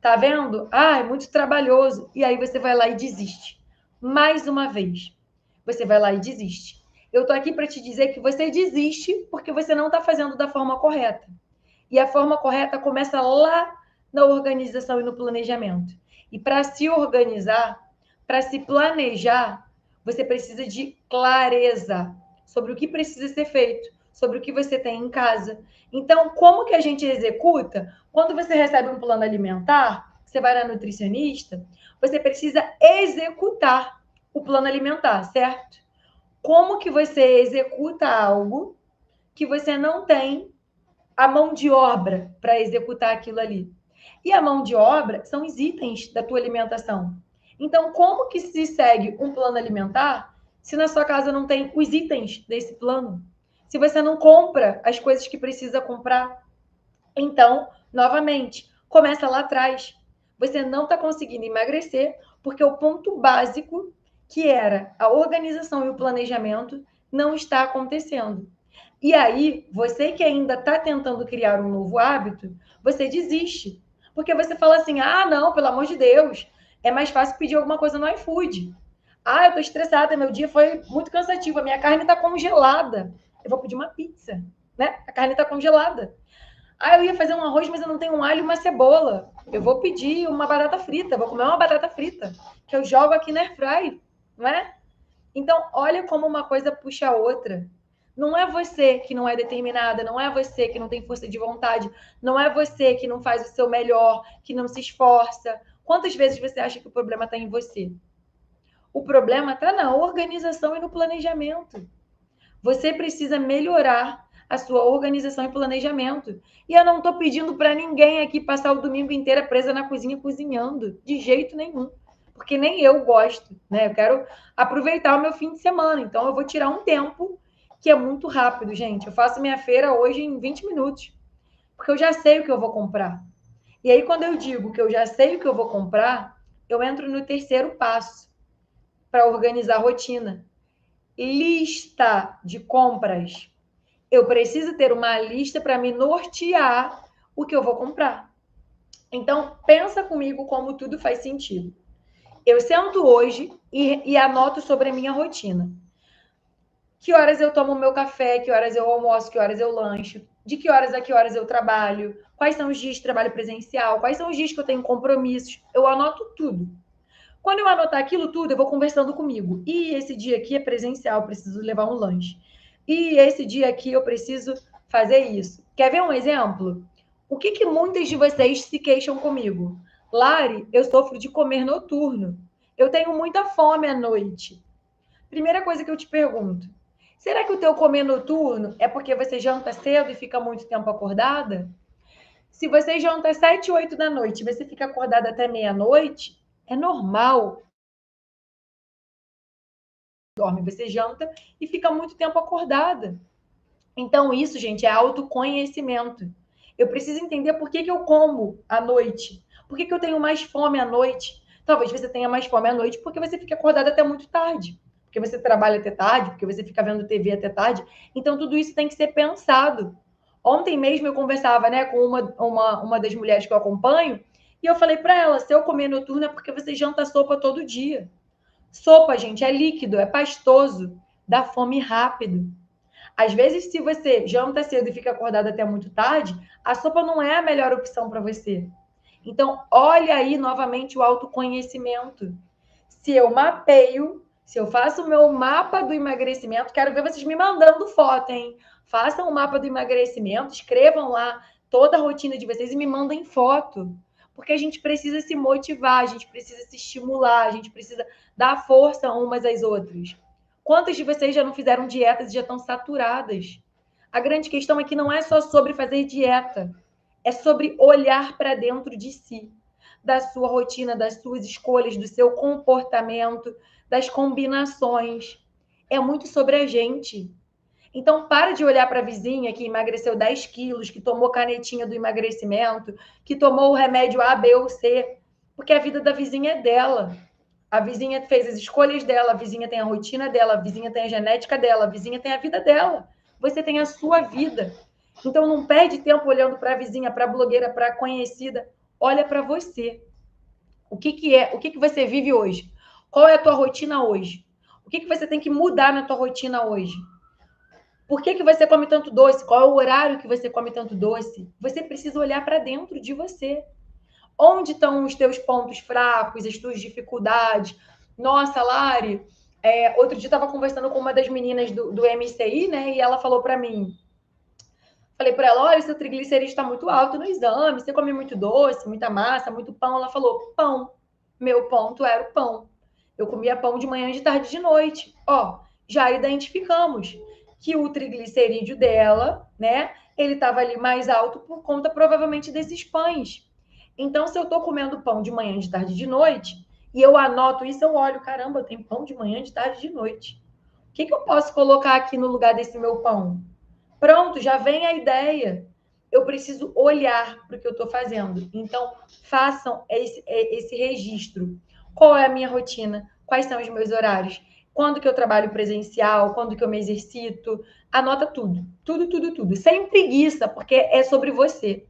Tá vendo? Ah, é muito trabalhoso. E aí você vai lá e desiste. Mais uma vez. Você vai lá e desiste. Eu tô aqui para te dizer que você desiste porque você não está fazendo da forma correta. E a forma correta começa lá na organização e no planejamento. E para se organizar, para se planejar, você precisa de clareza sobre o que precisa ser feito, sobre o que você tem em casa. Então, como que a gente executa? Quando você recebe um plano alimentar, você vai na nutricionista, você precisa executar o plano alimentar, certo? Como que você executa algo que você não tem a mão de obra para executar aquilo ali? E a mão de obra são os itens da tua alimentação. Então, como que se segue um plano alimentar se na sua casa não tem os itens desse plano? Se você não compra as coisas que precisa comprar? Então, novamente, começa lá atrás. Você não está conseguindo emagrecer porque o ponto básico, que era a organização e o planejamento, não está acontecendo. E aí, você que ainda está tentando criar um novo hábito, você desiste. Porque você fala assim: ah, não, pelo amor de Deus, é mais fácil pedir alguma coisa no iFood. Ah, eu estou estressada, meu dia foi muito cansativo, a minha carne está congelada. Eu vou pedir uma pizza, né? A carne está congelada. Ah, eu ia fazer um arroz, mas eu não tenho um alho e uma cebola. Eu vou pedir uma batata frita, vou comer uma batata frita, que eu jogo aqui na airfry, não é? Então, olha como uma coisa puxa a outra. Não é você que não é determinada, não é você que não tem força de vontade, não é você que não faz o seu melhor, que não se esforça. Quantas vezes você acha que o problema está em você? O problema está na organização e no planejamento. Você precisa melhorar a sua organização e planejamento. E eu não estou pedindo para ninguém aqui passar o domingo inteiro presa na cozinha cozinhando, de jeito nenhum. Porque nem eu gosto, né? Eu quero aproveitar o meu fim de semana. Então eu vou tirar um tempo que é muito rápido, gente. Eu faço minha feira hoje em 20 minutos, porque eu já sei o que eu vou comprar. E aí, quando eu digo que eu já sei o que eu vou comprar, eu entro no terceiro passo para organizar a rotina. Lista de compras. Eu preciso ter uma lista para me nortear o que eu vou comprar. Então, pensa comigo como tudo faz sentido. Eu sento hoje e anoto sobre a minha rotina. Que horas eu tomo meu café, que horas eu almoço, que horas eu lancho, de que horas a que horas eu trabalho, quais são os dias de trabalho presencial, quais são os dias que eu tenho compromissos. Eu anoto tudo. Quando eu anotar aquilo tudo, eu vou conversando comigo. E esse dia aqui é presencial, preciso levar um lanche. E esse dia aqui eu preciso fazer isso. Quer ver um exemplo? O que, que muitas de vocês se queixam comigo? Lari, eu sofro de comer noturno. Eu tenho muita fome à noite. Primeira coisa que eu te pergunto: será que o teu comer noturno é porque você janta cedo e fica muito tempo acordada? Se você janta às 7, 8 da noite e você fica acordada até meia-noite, é normal. Dorme, você janta e fica muito tempo acordada. Então, isso, gente, é autoconhecimento. Eu preciso entender por que, que eu como à noite. Por que, que eu tenho mais fome à noite? Talvez você tenha mais fome à noite porque você fica acordada até muito tarde. Porque você trabalha até tarde, porque você fica vendo TV até tarde. Então, tudo isso tem que ser pensado. Ontem mesmo eu conversava, né, com uma das mulheres que eu acompanho e eu falei para ela: se eu comer noturno é porque você janta sopa todo dia. Sopa, gente, é líquido, é pastoso, dá fome rápido. Às vezes, se você janta cedo e fica acordado até muito tarde, a sopa não é a melhor opção para você. Então, olha aí novamente o autoconhecimento. Se eu mapeio, se eu faço o meu mapa do emagrecimento, quero ver vocês me mandando foto, hein? Façam o mapa do emagrecimento, escrevam lá toda a rotina de vocês e me mandem foto. Porque a gente precisa se motivar, a gente precisa se estimular, a gente precisa dar força umas às outras. Quantas de vocês já não fizeram dietas e já estão saturadas? A grande questão é que não é só sobre fazer dieta, é sobre olhar para dentro de si, da sua rotina, das suas escolhas, do seu comportamento, das combinações. É muito sobre a gente. Então, para de olhar para a vizinha que emagreceu 10 quilos, que tomou canetinha do emagrecimento, que tomou o remédio A, B ou C, porque a vida da vizinha é dela. A vizinha fez as escolhas dela, a vizinha tem a rotina dela, a vizinha tem a genética dela, a vizinha tem a vida dela. Você tem a sua vida. Então, não perde tempo olhando para a vizinha, para a blogueira, para a conhecida. Olha para você. O que é? O que você vive hoje? Qual é a tua rotina hoje? O que você tem que mudar na tua rotina hoje? Por que você come tanto doce? Qual é o horário que você come tanto doce? Você precisa olhar para dentro de você. Onde estão os teus pontos fracos, as tuas dificuldades? Nossa, Lari, outro dia eu estava conversando com uma das meninas do MCI, né? E ela falou para mim, falei para ela, olha, seu triglicerídeo está muito alto no exame, você come muito doce, muita massa, muito pão. Ela falou, pão. Meu ponto era o pão. Eu comia pão de manhã, de tarde e de noite. Ó, já identificamos que o triglicerídeo dela, né, ele estava ali mais alto por conta, provavelmente, desses pães. Então, se eu estou comendo pão de manhã, de tarde e de noite, e eu anoto isso, eu olho, caramba, tem pão de manhã, de tarde e de noite. O que eu posso colocar aqui no lugar desse meu pão? Pronto, já vem a ideia. Eu preciso olhar para o que eu estou fazendo. Então, façam esse registro. Qual é a minha rotina? Quais são os meus horários? Quando que eu trabalho presencial? Quando que eu me exercito? Anota tudo. Tudo, tudo, tudo. Sem preguiça, porque é sobre você.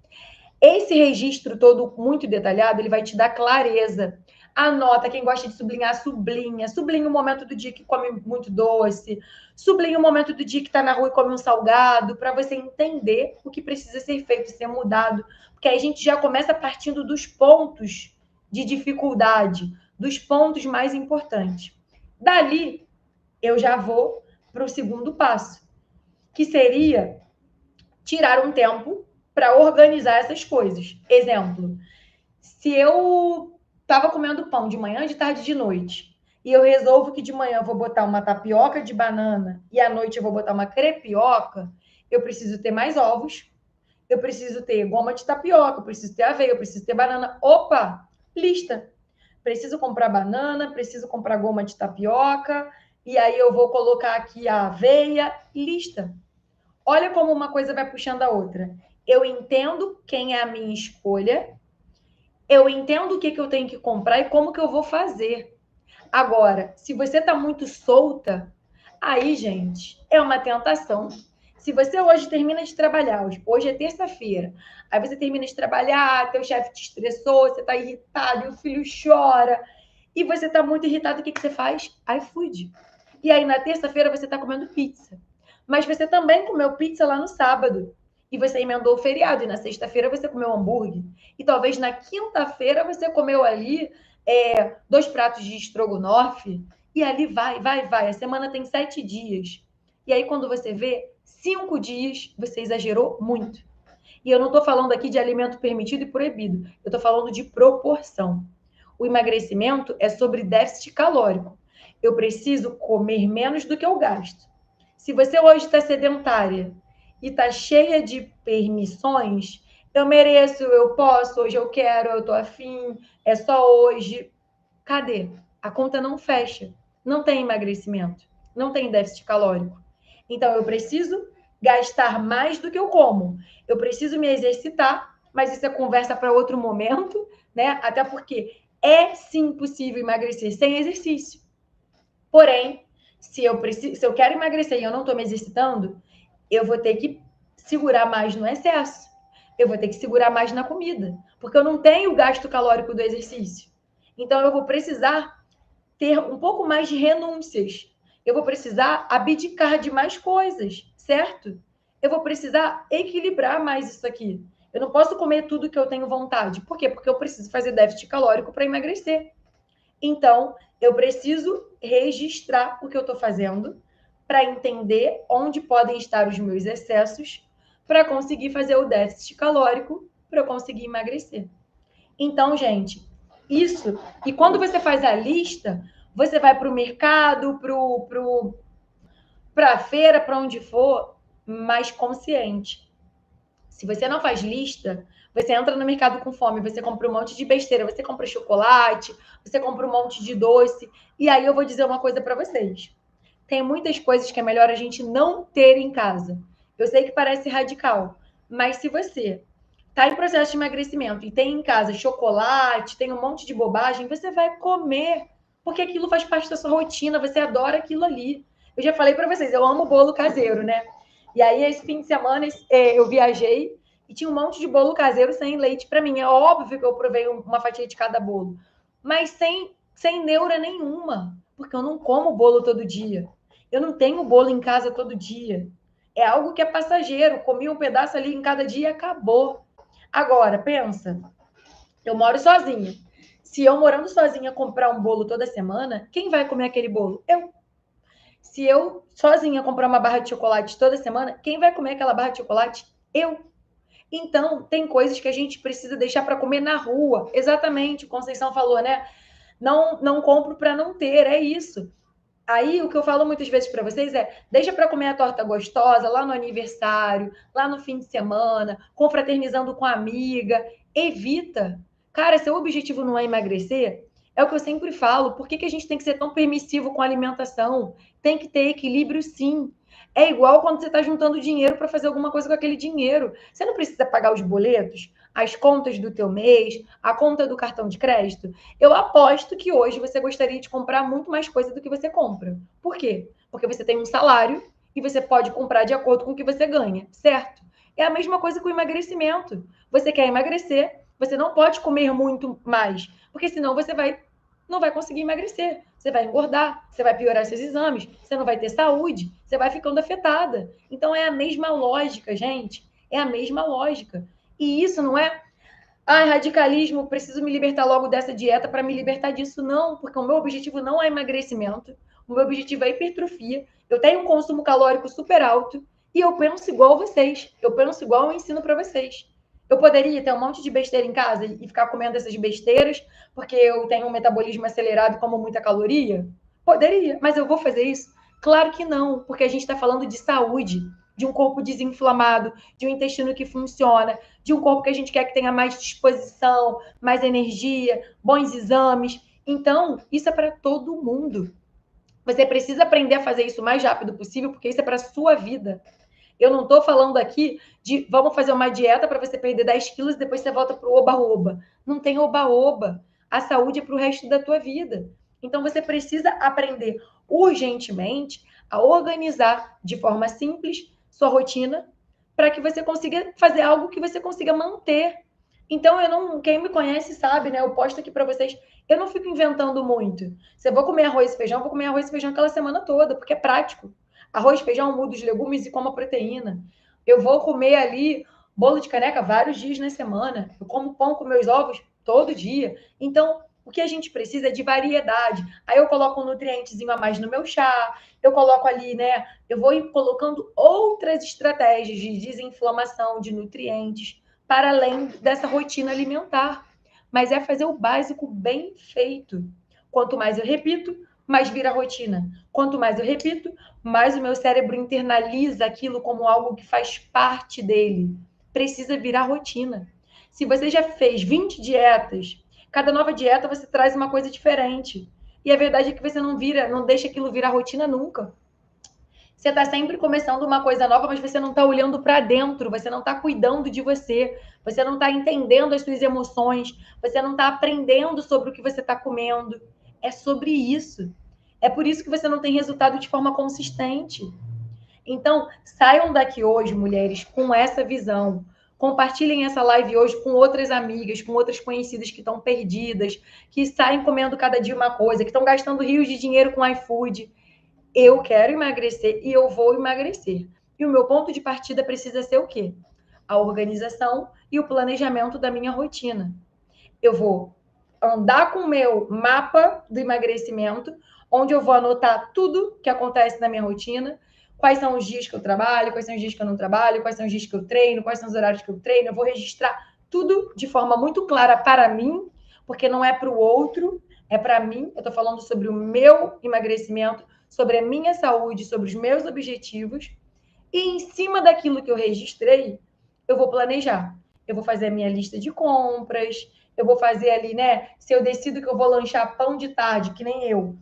Esse registro todo muito detalhado, ele vai te dar clareza. Anota, quem gosta de sublinhar, sublinha. Sublinha o momento do dia que come muito doce. Sublinha o momento do dia que está na rua e come um salgado, para você entender o que precisa ser feito, ser mudado. Porque aí a gente já começa partindo dos pontos de dificuldade, dos pontos mais importantes. Dali, eu já vou para o segundo passo, que seria tirar um tempo para organizar essas coisas. Exemplo, se eu estava comendo pão de manhã, de tarde e de noite, e eu resolvo que de manhã eu vou botar uma tapioca de banana e à noite eu vou botar uma crepioca, eu preciso ter mais ovos, eu preciso ter goma de tapioca, eu preciso ter aveia, eu preciso ter banana. Opa, lista. Preciso comprar banana, preciso comprar goma de tapioca, e aí eu vou colocar aqui a aveia, lista. Olha como uma coisa vai puxando a outra. Eu entendo quem é a minha escolha, eu entendo o que eu tenho que comprar e como que eu vou fazer. Agora, se você está muito solta, aí, gente, é uma tentação. Se você hoje termina de trabalhar, hoje é terça-feira, aí você termina de trabalhar, teu chefe te estressou, você está irritado, e o filho chora, e você está muito irritado, o que você faz? iFood. E aí, na terça-feira, você está comendo pizza. Mas você também comeu pizza lá no sábado. E você emendou o feriado. E na sexta-feira você comeu hambúrguer. E talvez na quinta-feira você comeu ali 2 pratos de estrogonofe. E ali vai, vai, vai. A semana tem 7 dias. E aí, quando você vê, 5 dias você exagerou muito. E eu não estou falando aqui de alimento permitido e proibido. Eu estou falando de proporção. O emagrecimento é sobre déficit calórico. Eu preciso comer menos do que eu gasto. Se você hoje está sedentária e está cheia de permissões, eu mereço, eu posso, hoje eu quero, eu estou afim, é só hoje. Cadê? A conta não fecha. Não tem emagrecimento. Não tem déficit calórico. Então, eu preciso gastar mais do que eu como. Eu preciso me exercitar, mas isso é conversa para outro momento, né? Até porque é sim possível emagrecer sem exercício. Porém, se eu quero emagrecer e eu não estou me exercitando, eu vou ter que segurar mais no excesso. Eu vou ter que segurar mais na comida, porque eu não tenho o gasto calórico do exercício. Então, eu vou precisar ter um pouco mais de renúncias. Eu vou precisar abdicar de mais coisas, certo? Eu vou precisar equilibrar mais isso aqui. Eu não posso comer tudo que eu tenho vontade. Por quê? Porque eu preciso fazer déficit calórico para emagrecer. Então, eu preciso registrar o que eu estou fazendo para entender onde podem estar os meus excessos para conseguir fazer o déficit calórico para eu conseguir emagrecer. Então, gente, isso. E quando você faz a lista, você vai para o mercado, para a feira, para onde for, mais consciente. Se você não faz lista, você entra no mercado com fome, você compra um monte de besteira, você compra chocolate, você compra um monte de doce. E aí eu vou dizer uma coisa para vocês. tem muitas coisas que é melhor a gente não ter em casa. Eu sei que parece radical, mas se você está em processo de emagrecimento e tem em casa chocolate, tem um monte de bobagem, você vai comer, porque aquilo faz parte da sua rotina, você adora aquilo ali. Eu já falei para vocês, eu amo bolo caseiro, né? E aí, esse fim de semana, eu viajei e tinha um monte de bolo caseiro sem leite para mim. É óbvio que eu provei uma fatia de cada bolo, mas sem neura nenhuma, porque eu não como bolo todo dia. Eu não tenho bolo em casa todo dia. É algo que é passageiro. Comi um pedaço ali em cada dia e acabou. Agora, pensa, eu moro sozinha. Se eu morando sozinha comprar um bolo toda semana, quem vai comer aquele bolo? Eu. Se eu sozinha comprar uma barra de chocolate toda semana, quem vai comer aquela barra de chocolate? Eu. Então, tem coisas que a gente precisa deixar para comer na rua. Exatamente, o Conceição falou, né? Não compro para não ter, é isso. Aí o que eu falo muitas vezes para vocês é: deixa para comer a torta gostosa lá no aniversário, lá no fim de semana, confraternizando com a amiga. Evita. Cara, seu objetivo não é emagrecer, é o que eu sempre falo. Por que a gente tem que ser tão permissivo com a alimentação? Tem que ter equilíbrio, sim. É igual quando você está juntando dinheiro para fazer alguma coisa com aquele dinheiro. Você não precisa pagar os boletos, as contas do teu mês, a conta do cartão de crédito. Eu aposto que hoje você gostaria de comprar muito mais coisa do que você compra. Por quê? Porque você tem um salário e você pode comprar de acordo com o que você ganha, certo? É a mesma coisa com o emagrecimento. Você quer emagrecer, você não pode comer muito mais, porque senão você não vai conseguir emagrecer. Você vai engordar, você vai piorar seus exames, você não vai ter saúde, você vai ficando afetada. Então é a mesma lógica, gente. É a mesma lógica. E isso não é radicalismo, preciso me libertar logo dessa dieta para me libertar disso. Não, porque o meu objetivo não é emagrecimento, o meu objetivo é hipertrofia. Eu tenho um consumo calórico super alto e eu penso igual a vocês. Eu penso igual eu ensino para vocês. Eu poderia ter um monte de besteira em casa e ficar comendo essas besteiras porque eu tenho um metabolismo acelerado e como muita caloria? Poderia, mas eu vou fazer isso? Claro que não, porque a gente está falando de saúde, de um corpo desinflamado, de um intestino que funciona, de um corpo que a gente quer que tenha mais disposição, mais energia, bons exames. Então, isso é para todo mundo. Você precisa aprender a fazer isso o mais rápido possível, porque isso é para a sua vida. Eu não estou falando aqui de vamos fazer uma dieta para você perder 10 quilos e depois você volta para o oba-oba. Não tem oba-oba. A saúde é para o resto da tua vida. Então, você precisa aprender urgentemente a organizar de forma simples sua rotina para que você consiga fazer algo que você consiga manter. Então, quem me conhece sabe, né? Eu posto aqui para vocês. Eu não fico inventando muito. Se eu vou comer arroz e feijão, eu vou comer arroz e feijão aquela semana toda, porque é prático. Arroz, feijão, mudo os legumes e como a proteína. Eu vou comer ali bolo de caneca vários dias na semana. Eu como pão com meus ovos todo dia. Então, o que a gente precisa é de variedade. Aí eu coloco um nutrientezinho a mais no meu chá, eu coloco ali, né? Eu vou colocando outras estratégias de desinflamação de nutrientes para além dessa rotina alimentar. Mas é fazer o básico bem feito. Quanto mais eu repito, mais vira rotina. Quanto mais eu repito, mais o meu cérebro internaliza aquilo como algo que faz parte dele. Precisa virar rotina. Se você já fez 20 dietas, cada nova dieta você traz uma coisa diferente. E a verdade é que você não deixa aquilo virar rotina nunca. Você está sempre começando uma coisa nova, mas você não está olhando para dentro, você não está cuidando de você não está entendendo as suas emoções, você não está aprendendo sobre o que você está comendo. É sobre isso. É por isso que você não tem resultado de forma consistente. Então, saiam daqui hoje, mulheres, com essa visão. Compartilhem essa live hoje com outras amigas, com outras conhecidas que estão perdidas, que saem comendo cada dia uma coisa, que estão gastando rios de dinheiro com iFood. Eu quero emagrecer e eu vou emagrecer. E o meu ponto de partida precisa ser o quê? A organização e o planejamento da minha rotina. Eu vou andar com o meu mapa do emagrecimento, onde eu vou anotar tudo que acontece na minha rotina, quais são os dias que eu trabalho, quais são os dias que eu não trabalho, quais são os dias que eu treino, quais são os horários que eu treino. Eu vou registrar tudo de forma muito clara para mim, porque não é para o outro, é para mim. Eu estou falando sobre o meu emagrecimento, sobre a minha saúde, sobre os meus objetivos. E em cima daquilo que eu registrei, eu vou planejar. Eu vou fazer a minha lista de compras, eu vou fazer ali, né? Se eu decido que eu vou lanchar pão de tarde, que nem eu,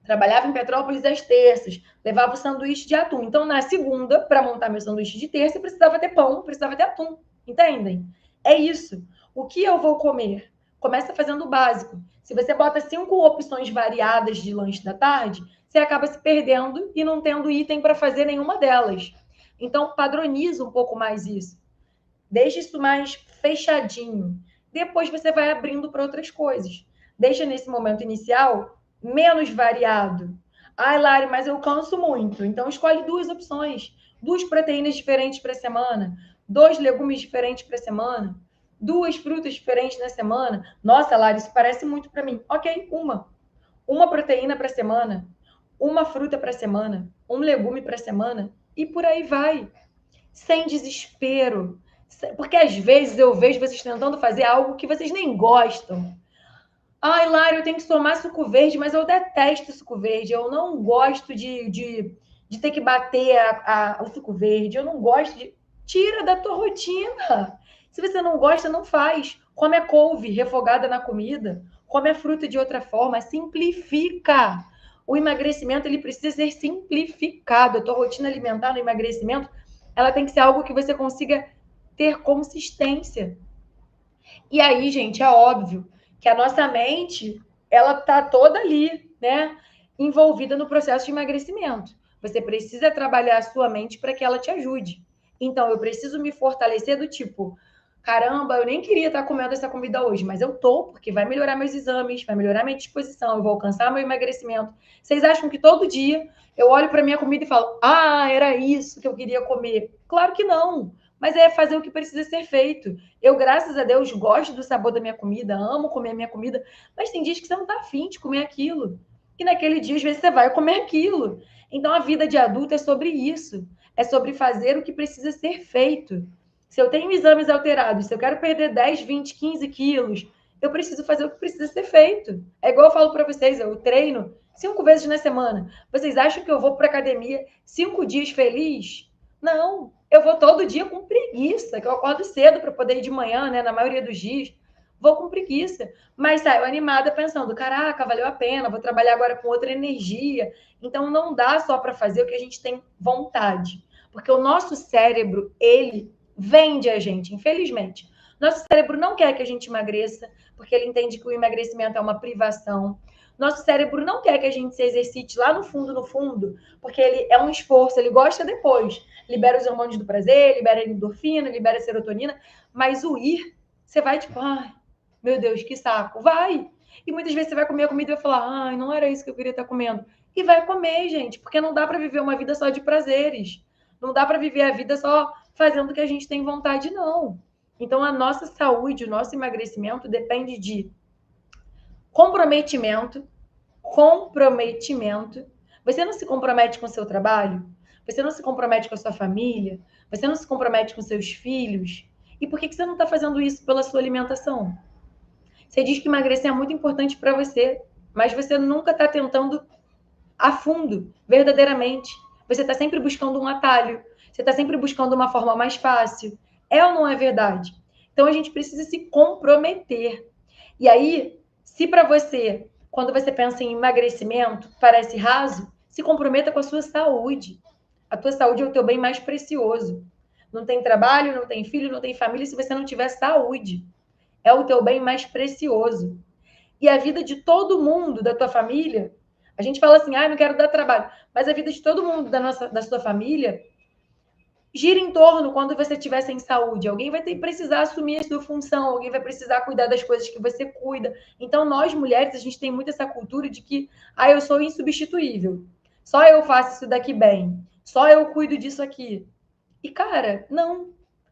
Trabalhava em Petrópolis às terças, levava o sanduíche de atum. Então, na segunda, para montar meu sanduíche de terça, precisava ter pão, precisava ter atum. Entendem? É isso. O que eu vou comer? Começa fazendo o básico. Se você bota 5 opções variadas de lanche da tarde, você acaba se perdendo e não tendo item para fazer nenhuma delas. Então, padroniza um pouco mais isso. Deixa isso mais fechadinho. Depois você vai abrindo para outras coisas. Deixa nesse momento inicial menos variado. Ai, Lari, mas eu canso muito. Então escolhe 2 opções, 2 proteínas diferentes para a semana, 2 legumes diferentes para a semana, 2 frutas diferentes na semana. Nossa, Lari, isso parece muito para mim. Ok, uma proteína para a semana, uma fruta para a semana, um legume para a semana e por aí vai. Sem desespero. Porque às vezes eu vejo vocês tentando fazer algo que vocês nem gostam. Ai, Lário, eu tenho que tomar suco verde, mas eu detesto suco verde. Eu não gosto de ter que bater o suco verde. Eu não gosto de. Tira da tua rotina. Se você não gosta, não faz. Come a couve refogada na comida. Come a fruta de outra forma. Simplifica. O emagrecimento ele precisa ser simplificado. A tua rotina alimentar no emagrecimento ela tem que ser algo que você consiga ter consistência. E aí, gente, é óbvio que a nossa mente, ela tá toda ali, né, envolvida no processo de emagrecimento. Você precisa trabalhar a sua mente para que ela te ajude. Então, eu preciso me fortalecer do tipo, caramba, eu nem queria estar comendo essa comida hoje, mas eu tô, porque vai melhorar meus exames, vai melhorar minha disposição, eu vou alcançar meu emagrecimento. Vocês acham que todo dia eu olho para minha comida e falo, ah, era isso que eu queria comer? Claro que não, mas é fazer o que precisa ser feito. Eu, graças a Deus, gosto do sabor da minha comida, amo comer a minha comida, mas tem dias que você não tá afim de comer aquilo. E naquele dia, às vezes, você vai comer aquilo. Então, a vida de adulto é sobre isso. É sobre fazer o que precisa ser feito. Se eu tenho exames alterados, se eu quero perder 10, 20, 15 quilos, eu preciso fazer o que precisa ser feito. É igual eu falo para vocês, eu treino 5 vezes na semana. Vocês acham que eu vou para academia 5 dias feliz? Não, eu vou todo dia com preguiça, que eu acordo cedo para poder ir de manhã, né? Na maioria dos dias, vou com preguiça, mas saio animada pensando, caraca, valeu a pena, vou trabalhar agora com outra energia. Então não dá só para fazer o que a gente tem vontade, porque o nosso cérebro, ele vende a gente, infelizmente. Nosso cérebro não quer que a gente emagreça, porque ele entende que o emagrecimento é uma privação. Nosso cérebro não quer que a gente se exercite lá no fundo, porque ele é um esforço, ele gosta depois. Libera os hormônios do prazer, libera a endorfina, libera a serotonina, mas o ir, você vai tipo, ai, meu Deus, que saco. Vai! E muitas vezes você vai comer a comida e vai falar, ai, não era isso que eu queria estar comendo. E vai comer, gente, porque não dá para viver uma vida só de prazeres. Não dá para viver a vida só fazendo o que a gente tem vontade, não. Então, a nossa saúde, o nosso emagrecimento depende de comprometimento. Comprometimento. Você não se compromete com o seu trabalho? Você não se compromete com a sua família? Você não se compromete com seus filhos? E por que você não está fazendo isso pela sua alimentação? Você diz que emagrecer é muito importante para você, mas você nunca está tentando a fundo, verdadeiramente. Você está sempre buscando um atalho. Você está sempre buscando uma forma mais fácil. É ou não é verdade? Então a gente precisa se comprometer. E aí, se para você, quando você pensa em emagrecimento, parece raso, se comprometa com a sua saúde. A tua saúde é o teu bem mais precioso. Não tem trabalho, não tem filho, não tem família se você não tiver saúde. É o teu bem mais precioso. E a vida de todo mundo da tua família, a gente fala assim, ah, não quero dar trabalho, mas a vida de todo mundo da sua família gira em torno quando você estiver sem saúde. Alguém vai ter, precisar assumir a sua função, alguém vai precisar cuidar das coisas que você cuida. Então, nós mulheres, a gente tem muito essa cultura de que, ah, eu sou insubstituível. Só eu faço isso daqui bem. Só eu cuido disso aqui. E, cara, não.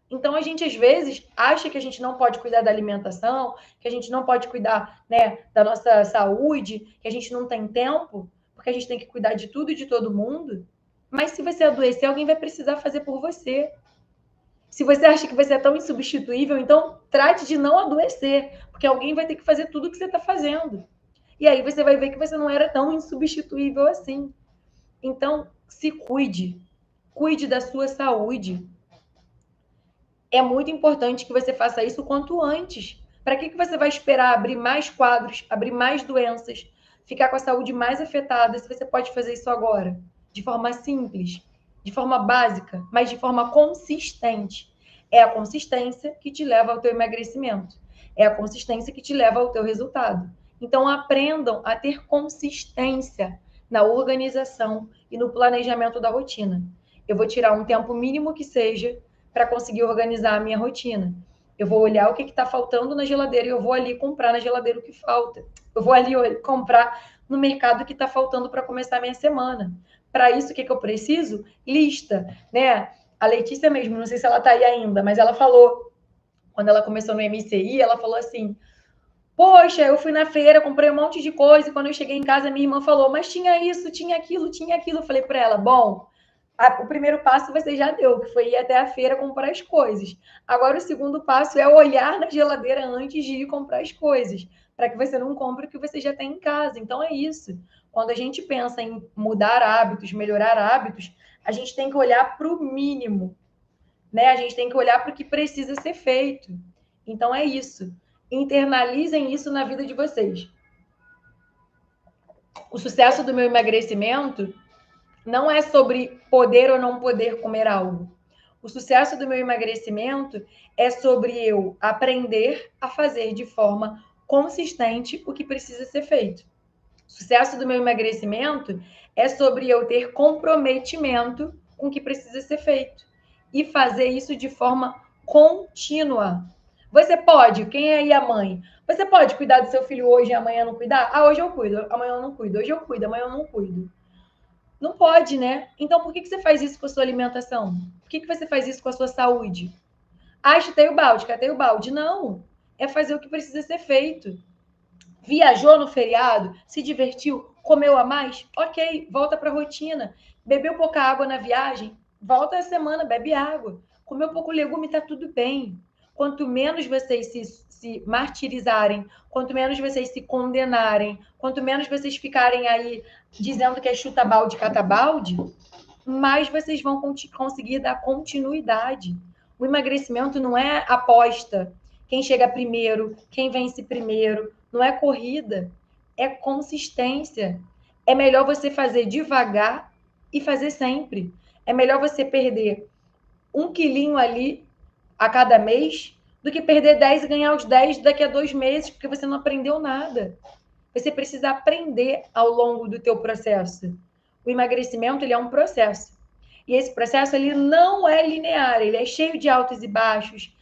Então, a gente, às vezes, acha que a gente não pode cuidar da alimentação, que a gente não pode cuidar, né, da nossa saúde, que a gente não tem tempo, porque a gente tem que cuidar de tudo e de todo mundo. Mas se você adoecer, alguém vai precisar fazer por você. Se você acha que você é tão insubstituível, então trate de não adoecer, porque alguém vai ter que fazer tudo o que você está fazendo. E aí você vai ver que você não era tão insubstituível assim. Então, se cuide. Cuide da sua saúde. É muito importante que você faça isso o quanto antes. Para que você vai esperar abrir mais quadros, abrir mais doenças? ficar com a saúde mais afetada se você pode fazer isso agora? De forma simples, de forma básica, mas de forma consistente. É a consistência que te leva ao teu emagrecimento. É a consistência que te leva ao teu resultado. Então, aprendam a ter consistência na organização e no planejamento da rotina. Eu vou tirar um tempo mínimo que seja para conseguir organizar a minha rotina. Eu vou olhar o que está faltando na geladeira e eu vou ali comprar na geladeira o que falta. Eu vou ali comprar no mercado o que está faltando para começar a minha semana. Para isso, o que eu preciso? Lista, né? A Letícia mesmo, não sei se ela está aí ainda, mas ela falou, quando ela começou no MCI, ela falou assim, poxa, eu fui na feira, comprei um monte de coisa, e quando eu cheguei em casa, minha irmã falou, mas tinha isso, tinha aquilo, tinha aquilo. Eu falei para ela, bom, o primeiro passo você já deu, que foi ir até a feira comprar as coisas. Agora, o segundo passo é olhar na geladeira antes de ir comprar as coisas, para que você não compre o que você já tem em casa. Então, é isso. Quando a gente pensa em mudar hábitos, melhorar hábitos, a gente tem que olhar para o mínimo, né? A gente tem que olhar para o que precisa ser feito. Então, é isso. Internalizem isso na vida de vocês. O sucesso do meu emagrecimento não é sobre poder ou não poder comer algo. O sucesso do meu emagrecimento é sobre eu aprender a fazer de forma consistente o que precisa ser feito. O sucesso do meu emagrecimento é sobre eu ter comprometimento com o que precisa ser feito e fazer isso de forma contínua. Você pode, quem é aí a mãe? Você pode cuidar do seu filho hoje e amanhã não cuidar? Ah, hoje eu cuido, amanhã eu não cuido. Hoje eu cuido, amanhã eu não cuido. Não pode, né? Então, por que você faz isso com a sua alimentação? Por que você faz isso com a sua saúde? Ah, chutei o balde, catei o balde. Não. É fazer o que precisa ser feito. Viajou no feriado, se divertiu, comeu a mais? Ok, volta para a rotina. Bebeu pouca água na viagem? Volta a semana, bebe água. Comeu pouco legume, tá tudo bem. Quanto menos vocês se martirizarem, quanto menos vocês se condenarem, quanto menos vocês ficarem aí dizendo que é chuta balde, cata balde, mais vocês vão conseguir dar continuidade. O emagrecimento não é aposta. Quem chega primeiro, quem vence primeiro, não é corrida, é consistência. É melhor você fazer devagar e fazer sempre. É melhor você perder 1 quilinho ali a cada mês do que perder 10 e ganhar os 10 daqui a 2 meses, porque você não aprendeu nada. Você precisa aprender ao longo do teu processo. O emagrecimento, ele é um processo. E esse processo, ele não é linear, ele é cheio de altos e baixos.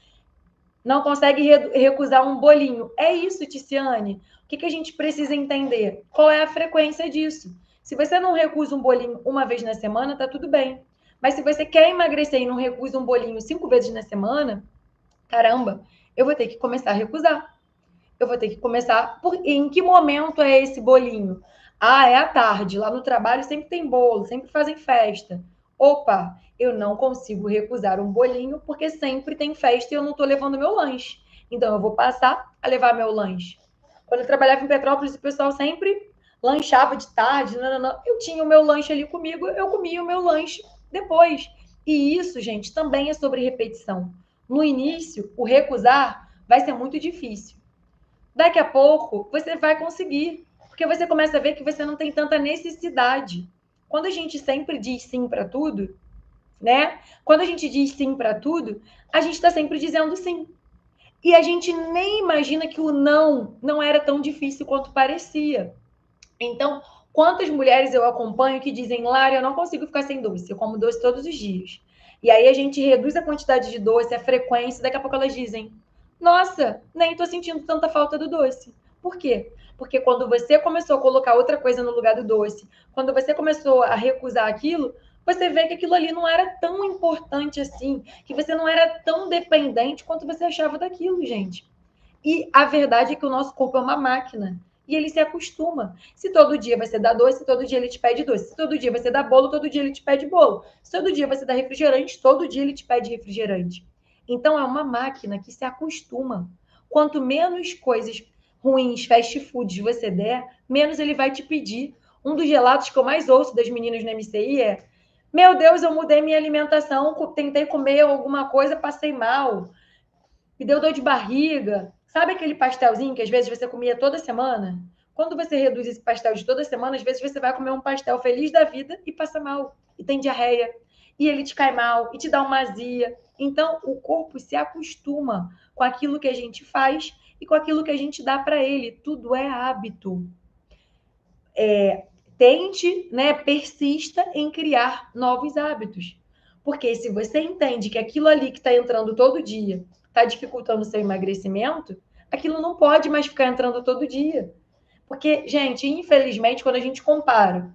Não consegue recusar um bolinho. É isso, Ticiane. O que a gente precisa entender? Qual é a frequência disso? Se você não recusa um bolinho uma vez na semana, tá tudo bem. Mas se você quer emagrecer e não recusa um bolinho 5 vezes na semana, caramba, eu vou ter que começar a recusar. Eu vou ter que começar em que momento é esse bolinho? Ah, é à tarde. Lá no trabalho sempre tem bolo, sempre fazem festa. Opa, eu não consigo recusar um bolinho porque sempre tem festa e eu não estou levando meu lanche. Então eu vou passar a levar meu lanche. Quando eu trabalhava em Petrópolis, o pessoal sempre lanchava de tarde. Não. Eu tinha o meu lanche ali comigo, eu comia o meu lanche depois. E isso, gente, também é sobre repetição. No início, o recusar vai ser muito difícil. Daqui a pouco você vai conseguir, porque você começa a ver que você não tem tanta necessidade. Quando a gente sempre diz sim para tudo, né? Quando a gente diz sim para tudo, a gente está sempre dizendo sim. E a gente nem imagina que o não era tão difícil quanto parecia. Então, quantas mulheres eu acompanho que dizem, Lara, eu não consigo ficar sem doce, eu como doce todos os dias. E aí a gente reduz a quantidade de doce, a frequência, daqui a pouco elas dizem, nossa, nem tô sentindo tanta falta do doce. Por quê? Porque quando você começou a colocar outra coisa no lugar do doce, quando você começou a recusar aquilo, você vê que aquilo ali não era tão importante assim, que você não era tão dependente quanto você achava daquilo, gente. E a verdade é que o nosso corpo é uma máquina. E ele se acostuma. Se todo dia você dá doce, todo dia ele te pede doce. Se todo dia você dá bolo, todo dia ele te pede bolo. Se todo dia você dá refrigerante, todo dia ele te pede refrigerante. Então é uma máquina que se acostuma. Quanto menos coisas ruins, fast foods você der, menos ele vai te pedir. Um dos relatos que eu mais ouço das meninas no MCI é: meu Deus, eu mudei minha alimentação, tentei comer alguma coisa, passei mal, me deu dor de barriga. Sabe aquele pastelzinho que às vezes você comia toda semana? Quando você reduz esse pastel de toda semana, às vezes você vai comer um pastel feliz da vida e passa mal, e tem diarreia, e ele te cai mal, e te dá uma azia. Então, o corpo se acostuma com aquilo que a gente faz e com aquilo que a gente dá para ele. Tudo é hábito. Tente, né, persista em criar novos hábitos. Porque se você entende que aquilo ali que está entrando todo dia está dificultando o seu emagrecimento, aquilo não pode mais ficar entrando todo dia. Porque, gente, infelizmente, quando a gente compara,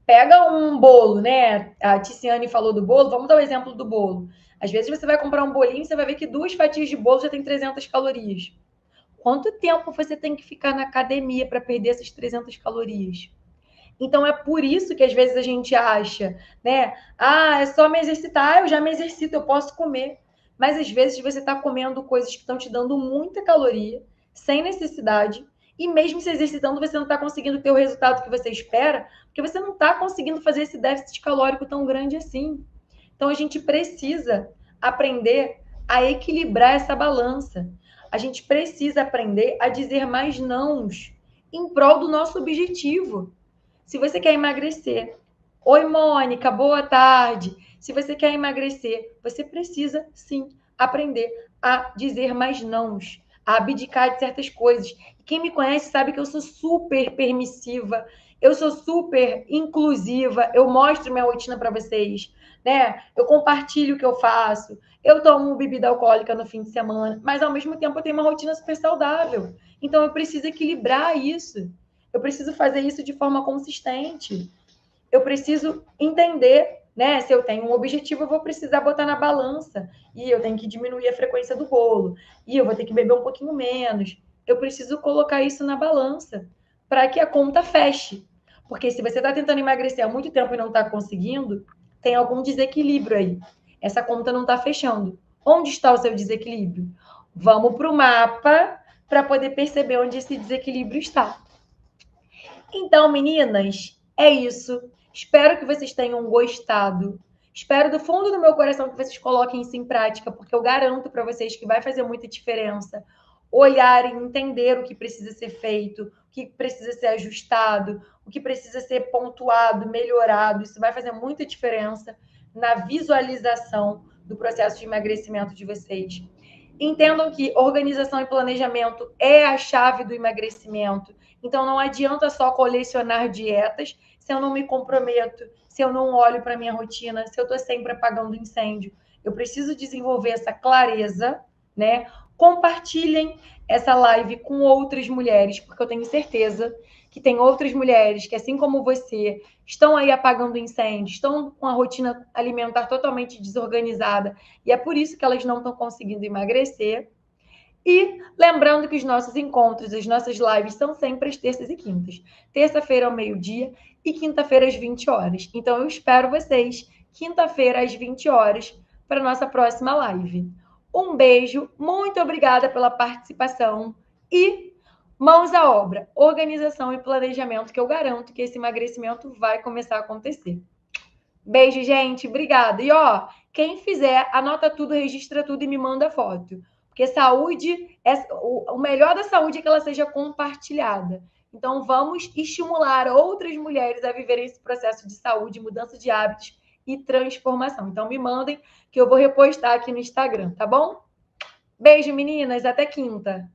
pega um bolo, né? A Ticiane falou do bolo, vamos dar o exemplo do bolo. Às vezes você vai comprar um bolinho, você vai ver que 2 fatias de bolo já tem 300 calorias. Quanto tempo você tem que ficar na academia para perder essas 300 calorias? Então é por isso que às vezes a gente acha, né? Ah, é só me exercitar, eu já me exercito, eu posso comer. Mas às vezes você está comendo coisas que estão te dando muita caloria, sem necessidade, e mesmo se exercitando, você não está conseguindo ter o resultado que você espera, porque você não está conseguindo fazer esse déficit calórico tão grande assim. Então a gente precisa aprender a equilibrar essa balança. A gente precisa aprender a dizer mais nãos em prol do nosso objetivo. Se você quer emagrecer, oi Mônica, boa tarde. Se você quer emagrecer, você precisa sim aprender a dizer mais nãos, a abdicar de certas coisas. Quem me conhece sabe que eu sou super permissiva, eu sou super inclusiva, eu mostro minha rotina para vocês, né? Eu compartilho o que eu faço, eu tomo bebida alcoólica no fim de semana, mas ao mesmo tempo eu tenho uma rotina super saudável. Então eu preciso equilibrar isso. Eu preciso fazer isso de forma consistente. Eu preciso entender, né? Se eu tenho um objetivo, eu vou precisar botar na balança. E eu tenho que diminuir a frequência do bolo. E eu vou ter que beber um pouquinho menos. Eu preciso colocar isso na balança para que a conta feche. Porque se você está tentando emagrecer há muito tempo e não está conseguindo, tem algum desequilíbrio aí. Essa conta não está fechando. Onde está o seu desequilíbrio? Vamos para o mapa para poder perceber onde esse desequilíbrio está. Então, meninas, é isso. Espero que vocês tenham gostado. Espero do fundo do meu coração que vocês coloquem isso em prática, porque eu garanto para vocês que vai fazer muita diferença. Olhar e entender o que precisa ser feito, o que precisa ser ajustado, o que precisa ser pontuado, melhorado. Isso vai fazer muita diferença na visualização do processo de emagrecimento de vocês. Entendam que organização e planejamento é a chave do emagrecimento. Então, não adianta só colecionar dietas se eu não me comprometo, se eu não olho para a minha rotina, se eu estou sempre apagando incêndio. Eu preciso desenvolver essa clareza, né? Compartilhem essa live com outras mulheres, porque eu tenho certeza que tem outras mulheres que, assim como você, estão aí apagando incêndio, estão com a rotina alimentar totalmente desorganizada, e é por isso que elas não estão conseguindo emagrecer. E lembrando que os nossos encontros, as nossas lives são sempre às terças e quintas. Terça-feira ao meio-dia e quinta-feira às 20 horas. Então eu espero vocês quinta-feira às 20 horas para a nossa próxima live. Um beijo, muito obrigada pela participação e mãos à obra, organização e planejamento, que eu garanto que esse emagrecimento vai começar a acontecer. Beijo, gente, obrigada. E ó, quem fizer, anota tudo, registra tudo e me manda foto. Porque saúde, o melhor da saúde é que ela seja compartilhada. Então, vamos estimular outras mulheres a viverem esse processo de saúde, mudança de hábitos e transformação. Então, me mandem que eu vou repostar aqui no Instagram, tá bom? Beijo, meninas. Até quinta.